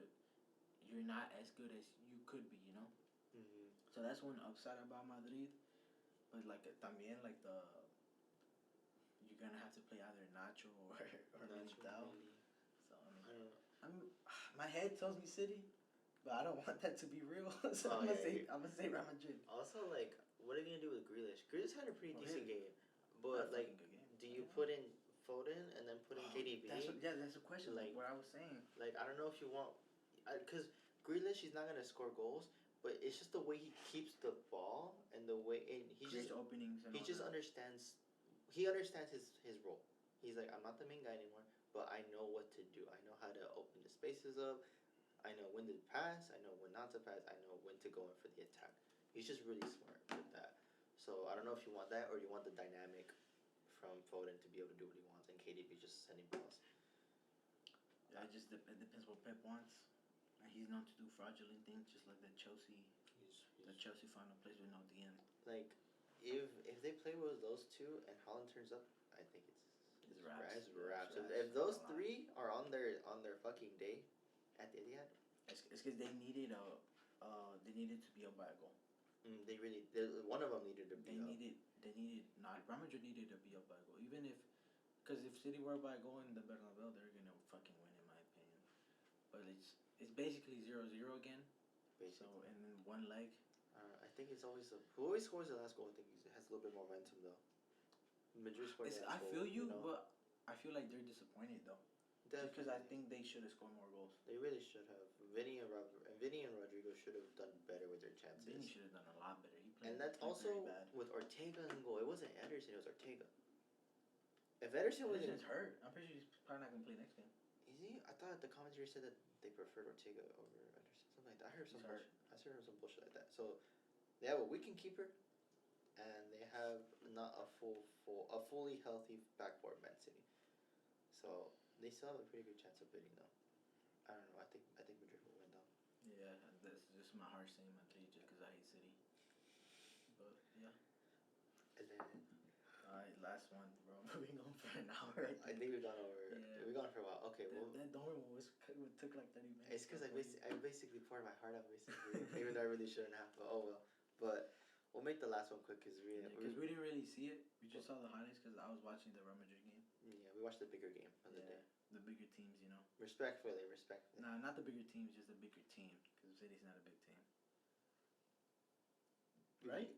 you're not as good as you could be, you know. Mm-hmm. So that's one upside about Madrid, but like también like you're gonna have to play either Nacho or Militao. So I mean, my head tells me City. But I don't want that to be real, so I'm gonna say Real Madrid. Also, like, what are you gonna do with Grealish? Grealish had a pretty decent game, but like, do you put in Foden and then put in KDB? That's a question. Like what I was saying. Like, I don't know if you want, because Grealish, he's not gonna score goals, but it's just the way he keeps the ball and the way and Creates openings and he all just that. understands. He understands his role. He's like, I'm not the main guy anymore, but I know what to do. I know how to open the spaces up. I know when to pass. I know when not to pass. I know when to go in for the attack. He's just really smart with that. So I don't know if you want that or you want the dynamic from Foden to be able to do what he wants and KDB just sending balls. Yeah, it depends what Pep wants. And he's known to do fraudulent things, just like the Chelsea final plays with no DM. Like, if they play with those two and Holland turns up, I think it's wraps. If those three are on their fucking day at the Etihad, it's because they needed to be up by a goal. They really one of them needed to be up. Real Madrid needed to be up by a goal, even if. Because if City were by going the Bernabeu, they're gonna fucking win, in my opinion. But it's basically 0-0 again. Basically. So and then one leg. I think it's always who always scores the last goal. I think has a little bit more momentum though. Madrid scored the last goal. I feel you, but I feel like they're disappointed though. Definitely. Just because I think they should have scored more goals. They really should have. Vinny and Rodrigo should have done better with their chances. Vinny should have done a lot better. And that's also with Ortega in goal. It wasn't Ederson. It was Ortega. If Ederson wasn't hurt, I'm pretty sure he's probably not gonna play next game. Is he? I thought the commentary said that they preferred Ortega over Ederson. Something like that. I heard some bullshit like that. So they have a weekend keeper, and they have not a fully healthy backboard Man City. So they still have a pretty good chance of winning though. I don't know. I think Madrid will win though. Yeah, that's just my heart saying Madrid just because I hate City. But yeah. And then. Alright, last one, bro. We've been going for an hour. I think we've gone over. Yeah. We've gone for a while. Okay, well. Don't worry, it took like 30 minutes. It's because I basically poured my heart out, basically. Even though I really shouldn't have. But oh well. But we'll make the last one quick because we didn't really see it. We just saw the highlights because I was watching the Real Madrid game. Yeah, we watched the bigger game of the day. The bigger teams, you know. Respectfully. Nah, not the bigger teams, just the bigger team. Because City's not a big team. Right?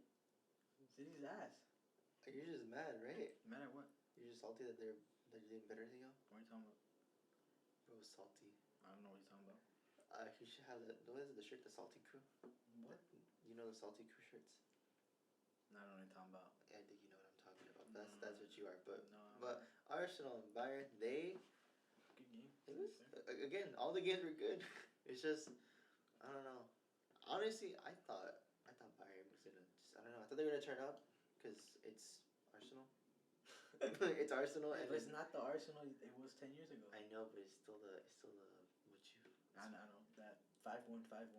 City's ass. You're just mad, right? Mad at what? You're just salty that they're doing better than you? What are you talking about? Bro, salty. I don't know what you're talking about. You should have what is it, the shirt, the Salty Crew? What? You know the Salty Crew shirts? No, I don't know what you're talking about. I think you know what I'm talking about. That's what you are. But Arsenal and Bayern, good game. It was again, all the games were good. It's just I don't know. Honestly, I thought Bayern was gonna I don't know. I thought they were gonna turn up. Because it's Arsenal. It's Arsenal, and it's not the Arsenal it was 10 years ago. I know, but it's still the what you. I know that 5-1, 5-1,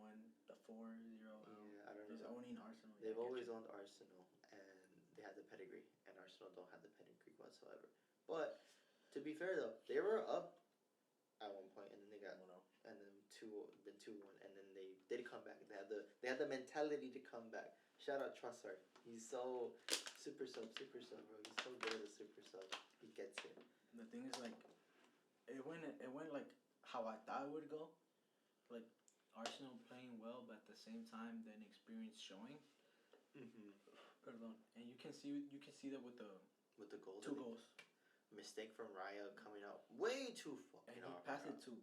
the 4-0. Yeah, I don't know. Just owning Arsenal. They've always owned Arsenal, and they had the pedigree, and Arsenal don't have the pedigree whatsoever. But to be fair though, they were up at one point, and then they got 1-0. And then 2-1, and then they did come back. They had the mentality to come back. Shout out Trossard. He's so super sub, bro. He's so good as a super sub. He gets it. The thing is, like, it went like how I thought it would go. Like Arsenal playing well, but at the same time, then experience showing. Pardon. And you can see that with the goals. 2 goals. Mistake from Raya coming out way too fucking. And he passed it to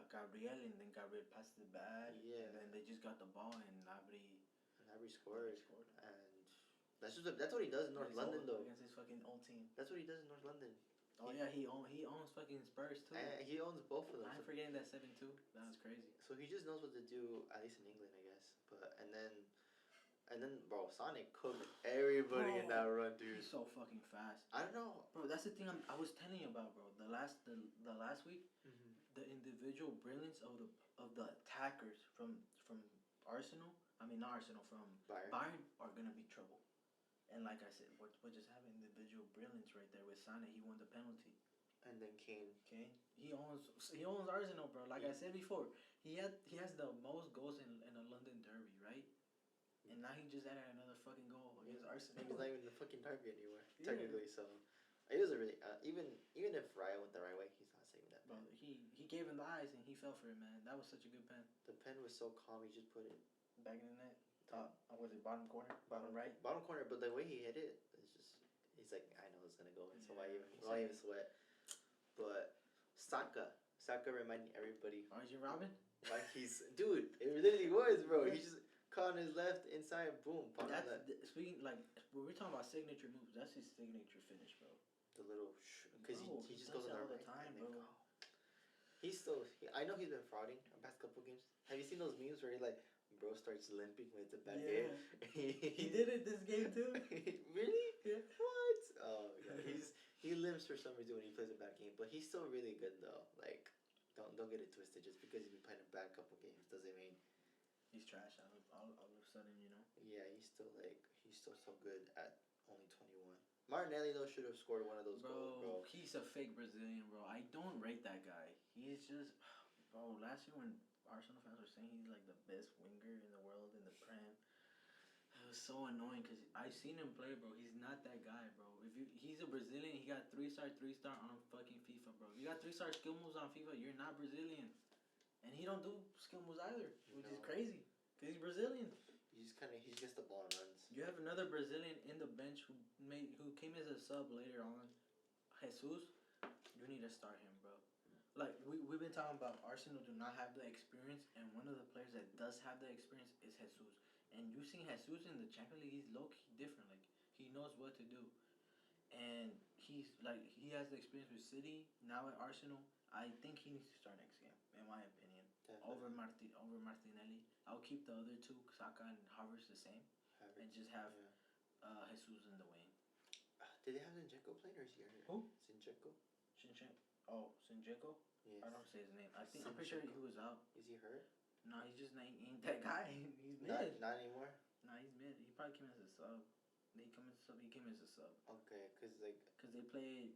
Gabriel, and then Gabriel passed it back. Yeah. And then they just got the ball, and Gnabry scored. And that's what he does in North London though. Against his fucking old team. That's what he does in North London. Oh yeah, he owns fucking Spurs too. And he owns both of them. I'm forgetting that 7-2. That was crazy. So he just knows what to do, at least in England, I guess. But and then bro, Sonic cooked everybody in that run, dude. He's so fucking fast. I don't know, bro. That's the thing I was telling you about, bro. The last week, the individual brilliance of the attackers from Arsenal. I mean, not Arsenal, from Bayern are gonna be trouble. And like I said, what just happened? Individual brilliance right there with Sané. He won the penalty. And then Kane. He owns Arsenal, bro. Like I said before, he has the most goals in a London derby, right? And now he just added another fucking goal against Arsenal. He's not even in the fucking derby anymore, technically. So it was a really even if Raya went the right way, he's not saving that pen. Bro, he gave him the eyes and he fell for it, man. That was such a good pen. The pen was so calm. He just put it back in the net. Top, was it bottom corner? Bottom right? Bottom corner, but the way he hit it, it's just, he's like, I know it's going to go in, so why even sweat? But Saka reminding everybody. Arjen Robben? Like dude, it literally was, bro. He just caught on his left inside, boom, pawn on that. Speaking like when we're talking about signature moves, that's his signature finish, bro. The little because he just goes on all the the time, bro. He's still. I know he's been frauding the past couple games. Have you seen those memes where he like, bro starts limping when it's a bad game? He did it this game too. Really? Yeah. What? Oh my god. He limps for some reason when he plays a bad game, but he's still really good though. Like, don't get it twisted. Just because he's been playing a bad couple games doesn't mean he's trash. All of a sudden, you know. Yeah, he's still so good at only 21. Martinelli though should have scored one of those goals, bro. He's a fake Brazilian, bro. I don't rate that guy. He's just, bro. Last year when Arsenal fans were saying he's like the best winger in the world in the Prem, it was so annoying because I seen him play, bro. He's not that guy, bro. He's a Brazilian. He got 3-star on fucking FIFA, bro. If you got 3-star skill moves on FIFA, you're not Brazilian, and he don't do skill moves either, which is crazy because he's Brazilian. He gets the ball and runs. You have another Brazilian in the bench who came as a sub later on, Jesus. You need to start him, bro. Like we've been talking about, Arsenal do not have the experience, and one of the players that does have the experience is Jesus. And you seen Jesus in the Champions League, he's low key different. Like he knows what to do, and he has the experience with City. Now at Arsenal, I think he needs to start next game, in my opinion. Over Martinelli. I'll keep the other two, Saka and Havertz, the same, and just have Jesus in the wing. Did they have Zinchenko playing or is he hurt? Who? Zinchenko. Zinchenko? Yes. I don't say his name. I'm pretty sure he was out. Is he hurt? No, he just ain't that guy. He's mid. Not anymore? No, he's mid. He probably came as a sub. He came as a sub. Okay, because they played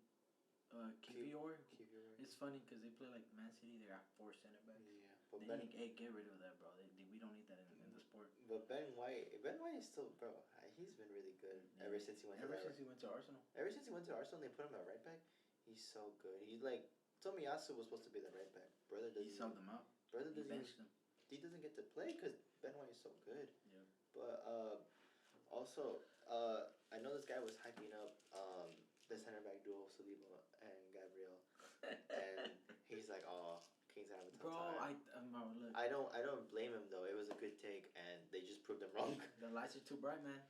Kivior. Kivior. It's funny because they play like Man City. They got 4 center backs. Yeah, but get rid of that, bro. We don't need that in the sport. But Ben White is still, bro. He's been really good ever since he went to Arsenal. Ever since he went to Arsenal, and they put him at right back. He's so good. He's like Tomiyasu was supposed to be the right back. He subbed him out. He benched him. He doesn't get to play because Ben White is so good. Yeah. But also I know this guy was hyping up the center back duo Saliba and Gabriel, and he's like, oh. Kings have a tough time. I don't blame him though. It was a good take, and they just proved him wrong. The lights are too bright, man.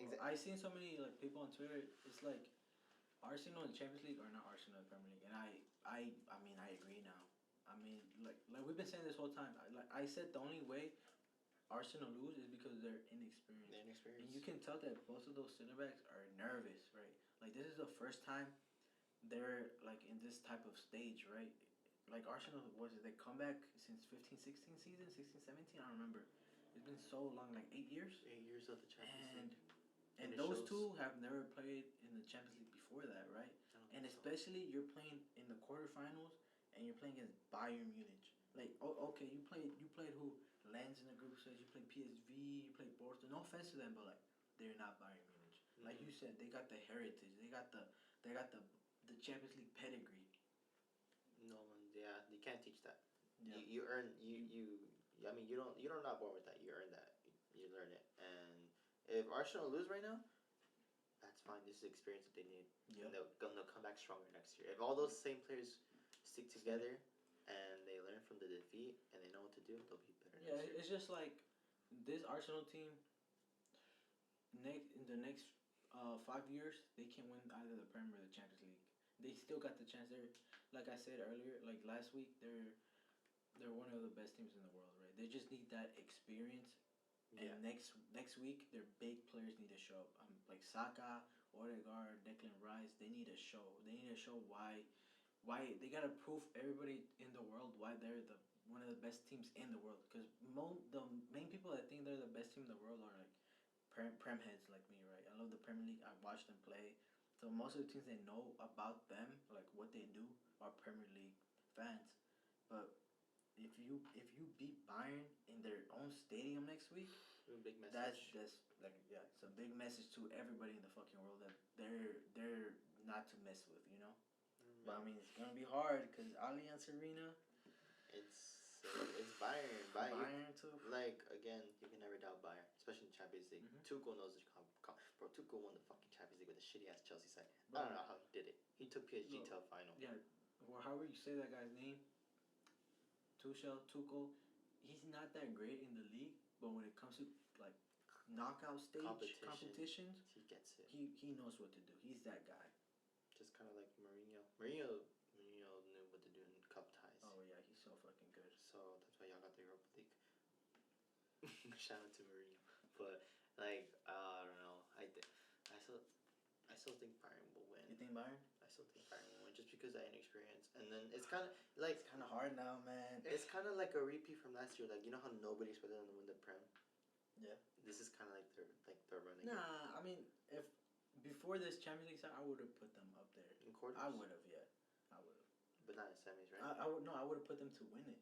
Exactly. I seen so many like people on Twitter. It's like Arsenal in the Champions League or not Arsenal in the Premier League, and I mean I agree now. I mean like we've been saying this whole time. I said the only way Arsenal lose is because they're inexperienced. And you can tell that both of those center backs are nervous, right? Like this is the first time they're like in this type of stage, right? Like Arsenal, they come back since 15-16 season, 16-17, I don't remember. It's been so long, like 8 years. 8 years of the Champions League. And those two have never played in the Champions League before that, right? And especially you're playing in the quarterfinals and you're playing against Bayern Munich. Like, okay, you played who? Lens in the group stage, you played PSV, you played Porto. No offense to them, but like they're not Bayern Munich. Mm-hmm. Like you said, they got the heritage. They got the Champions League pedigree. No one, yeah, you can't teach that. Yeah. You earn I mean, you're not born with that. You earn that. You learn it. And if Arsenal lose right now, that's fine. This is the experience that they need. Yeah. And they'll come back stronger next year. If all those same players stick together and they learn from the defeat and they know what to do, they'll be better. Yeah, next year. It's just like this Arsenal team. In the next 5 years, they can win either the Premier or the Champions League. They still got the chance. Like I said earlier, like last week, they're one of the best teams in the world, right? They just need that experience. And next week, their big players need to show up. Like Saka, Odegaard, Declan Rice, they need to show. They need to show why they gotta prove everybody in the world why they're one of the best teams in the world. Because the main people that think they're the best team in the world are like Prem heads like me, right? I love the Premier League. I watch them play. So most of the teams they know about them, like what they do, are Premier League fans. But if you beat Bayern in their own stadium next week, big message. That's like it's a big message to everybody in the fucking world that they're not to mess with, you know. Mm-hmm. But I mean, it's gonna be hard because Allianz Arena. It's Bayern. Bayern too. Like again, you can never doubt Bayern, especially in the Champions League. Mm-hmm. Tuchel knows bro. Tuchel won the fucking Champions League with a shitty ass Chelsea side. I don't know how he did it. He took PSG to a final. Yeah, or however you say that guy's name. Tuchel. He's not that great in the league, but when it comes to like knockout stage competitions, he gets it. He knows what to do. He's that guy. Just kind of like Mourinho. Mourinho knew what to do in cup ties. Oh yeah, he's so fucking good. So that's why y'all got the Europa League. Shout out to Mourinho. But like I don't know. I still think Bayern will win. You think Bayern? I still think Bayern will win just because of that inexperience. And then it's kind of like it's kind of hard now, man. It's kind of like a repeat from last year. Like you know how nobody expected them to win the Prem. Yeah. This is kind of like their running. Nah, I mean, if before this Champions League side, I would have put them up there. In quarters. I would have, yeah. I would have. But not in semis, right? I would no. I would have put them to win it.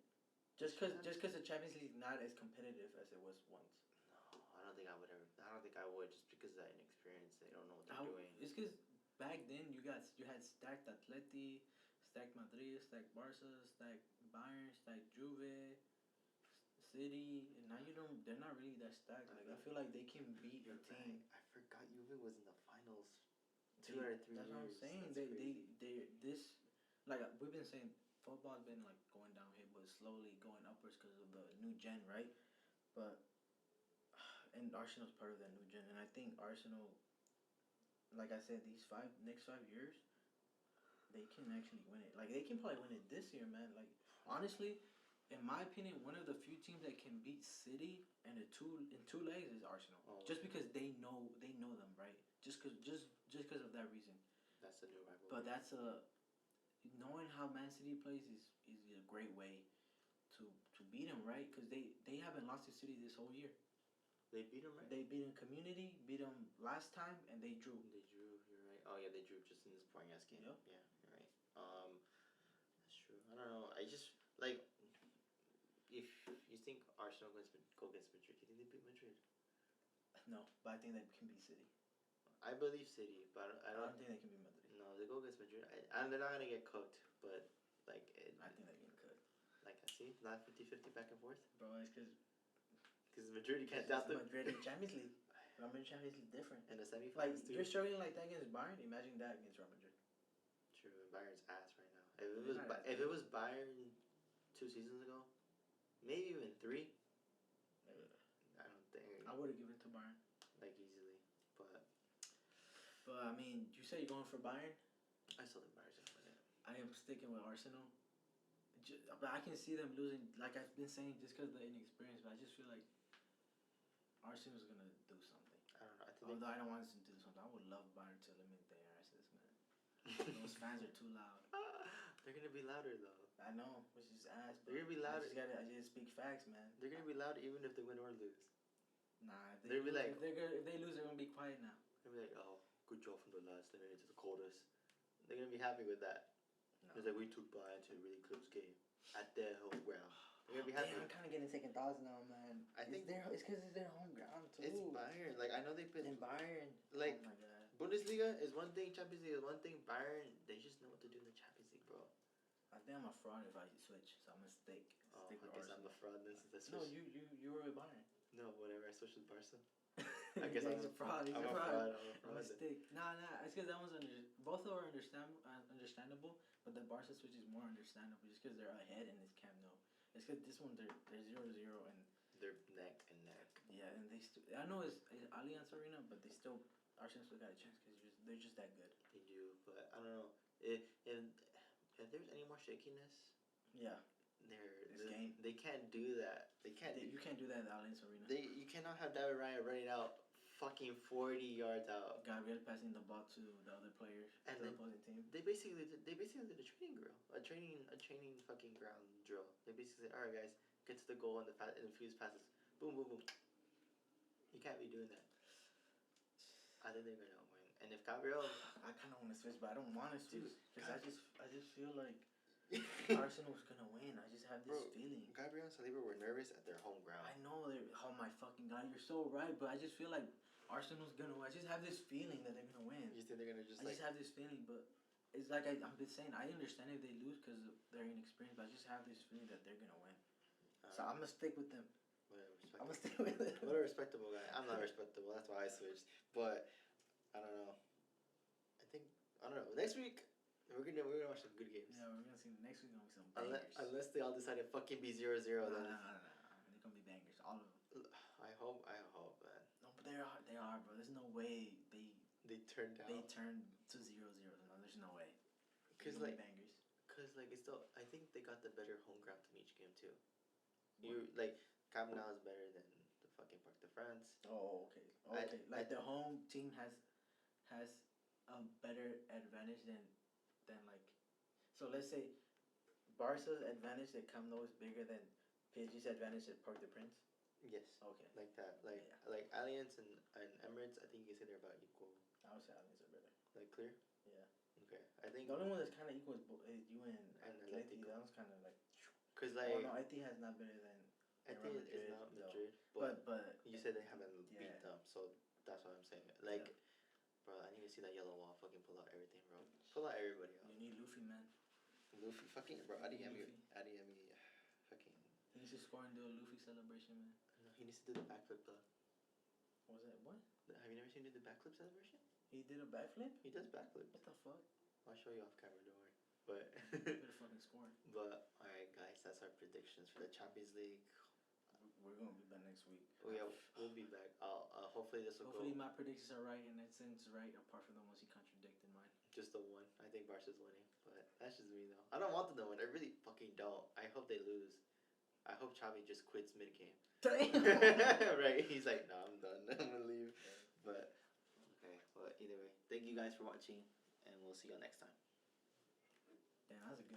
Just because the Champions League is not as competitive as it was once. No, I don't think I would ever. I don't think I would just because of that inexperience. They don't know what they're doing. It's because back then you had stacked Atleti, stacked Madrid, stacked Barca, stacked Bayern, stacked Juve, City, and now they're not really that stacked. Like I feel like they can beat your team. I forgot Juve was in the finals 2 out of 3 That's years. what I'm saying. They this like we've been saying football's been like going downhill, but slowly going upwards because of the new gen, right? But and Arsenal's part of that new gen, and I think Arsenal, like I said, these next 5 years, they can actually win it. Like they can probably win it this year, man. Like honestly, in my opinion, one of the few teams that can beat City in two legs is Arsenal. Oh, just because they know them, right? Just because of that reason. That's a new rivalry. But that's knowing how Man City plays is a great way to beat them, right? Because they haven't lost to City this whole year. They beat them, right? They beat them Community, beat them last time, and they drew. You're right. Oh yeah, they drew just in this boring ass game. Yep. Yeah, you're right. That's true. I don't know. I just like if you think Arsenal go against Madrid, do you think they beat Madrid? No, but I think they can beat City. I believe City, but I don't think they can beat Madrid. No, they go against Madrid. And they're not gonna get cooked, but like I think they're getting cooked. Like I see, not 50-50 back and forth. Bro, it's because Madrid, you can't doubt them. Madrid in Champions League. Real Madrid Champions League different. In the semifinals, like too. You're struggling like that against Bayern. Imagine that against Real Madrid. True, Bayern's ass right now. If it was Bayern 2 seasons ago, maybe even 3. I don't think I would have given it to Bayern like easily, but I mean, you say you're going for Bayern. I still think Bayern's gonna win it. I am sticking with Arsenal. But I can see them losing, like I've been saying, just because of the inexperience. But I just feel like Arsenal's gonna do something. I don't know. Although I don't want us to do something, I would love Bayern to eliminate their asses, man. Those fans are too loud. They're gonna be louder though. I know, which is ass. They're gonna be louder. I just speak facts, man. They're gonna be louder even if they win or lose. Nah, if they're if they lose, they're gonna be quiet now. They're gonna be like, oh, good job from the lads. They made it to the quarters. They're gonna be happy with that. No. It's like we took Bayern to a really close game at their home ground. They're gonna be happy. Damn, I'm kind of getting second thoughts now, man. I think it's because it's their home ground too. It's Bayern. Like I know they've been. In Bayern. Like oh my God. Bundesliga is one thing, Champions League is one thing. Bayern, they just know what to do in the Champions League, bro. I think I'm a fraud if I switch, so I'm gonna stick I with guess Arsenal. I'm a fraud. This is the switch. No, you were with Bayern. No, whatever. I switched with Barca. I guess he's a fraud. I'm a fraud. I'm a stick. Nah. It's because that one's both are understandable, but the Barca switch is more understandable just because they're ahead in this Camp Nou. It's because this one they're 0-0 and they're neck and neck. Yeah, and they I know it's Allianz Arena, but they still Arsenal still got a chance because they're just that good. They do, but I don't know if there's any more shakiness. Yeah. Game. They can't do that. You can't do that at the Allianz Arena. You cannot have David Raya running out fucking 40 yards out. Gabriel passing the ball to the other players and the opposing team. They basically did a training drill, a training fucking ground drill. They basically said, all right guys, get to the goal and the fuse passes, boom boom boom. You can't be doing that. I think they're gonna win. And if Gabriel, I kind of want to switch, but I don't want to switch because I just feel like. Arsenal's gonna win. I just have this feeling. Gabriel and Saliba were nervous at their home ground. I know oh my fucking God, you're so right, but I just feel like Arsenal's gonna win. I just have this feeling that they're gonna win. You think they're gonna just I just have this feeling, but it's like I've been saying, I understand if they lose because they're inexperienced, but I just have this feeling that they're gonna win. So I'm gonna stick with them. I'm gonna stick with them. What a respectable guy. I'm not respectable, that's why I switched. But I don't know. I don't know. Next week we're gonna watch some good games. Yeah, we're gonna see next week. Gonna be some bangers. Unless they all decide to fucking be 0-0, then no. They're gonna be bangers, all of them. hope, man. No, but they are, bro. There's no way They turned out. they turned to 0-0. No, there's no way. Cause There's like, bangers. it's still. I think they got the better home ground from each game too. You like Camp Nou is better than the fucking Parc de France. Oh, okay. Like the home team has a better advantage than like. So let's say Barca's advantage at Camp Nou is bigger than PSG's advantage at Parc des Princes. Yes. Okay. Like that. Like Yeah. like Allianz and Emirates. I think you can say they're about equal. I would say Allianz are better. Like clear. Yeah. Okay. I think. The only one that's kind of equal is you and Atleti. Atletico. That one's kind of like. Cause like. Oh no, Atleti has not better than. I think it's not Madrid, but you said they haven't yeah. beat them, so that's what I'm saying. Like, bro, I need to see that yellow wall fucking pull out everything, bro. Pull out everybody out. You need Luffy, man. Luffy, fucking, bro. Adeyemi, fucking. He needs to score and do a Luffy celebration, man. No, he needs to do the backflip though. What was that? What? Have you never seen him do the backflip celebration? He did a backflip? He does backflips. What the fuck? I'll show you off camera, don't worry. But. Better fucking score. But alright, guys, that's our predictions for the Champions League. We're gonna be back next week. We'll be back. Hopefully this will Hopefully go. my predictions are right and Edson's right, apart from the ones he contradicted mine. Just the one. I think Barca's winning, but that's just me though. I don't want them to win. I really fucking don't. I hope they lose. I hope Xavi just quits mid game. Right? He's like, no, I'm done. I'm gonna leave. But okay. But either way, thank you guys for watching, and we'll see you all next time. Damn, that was a good.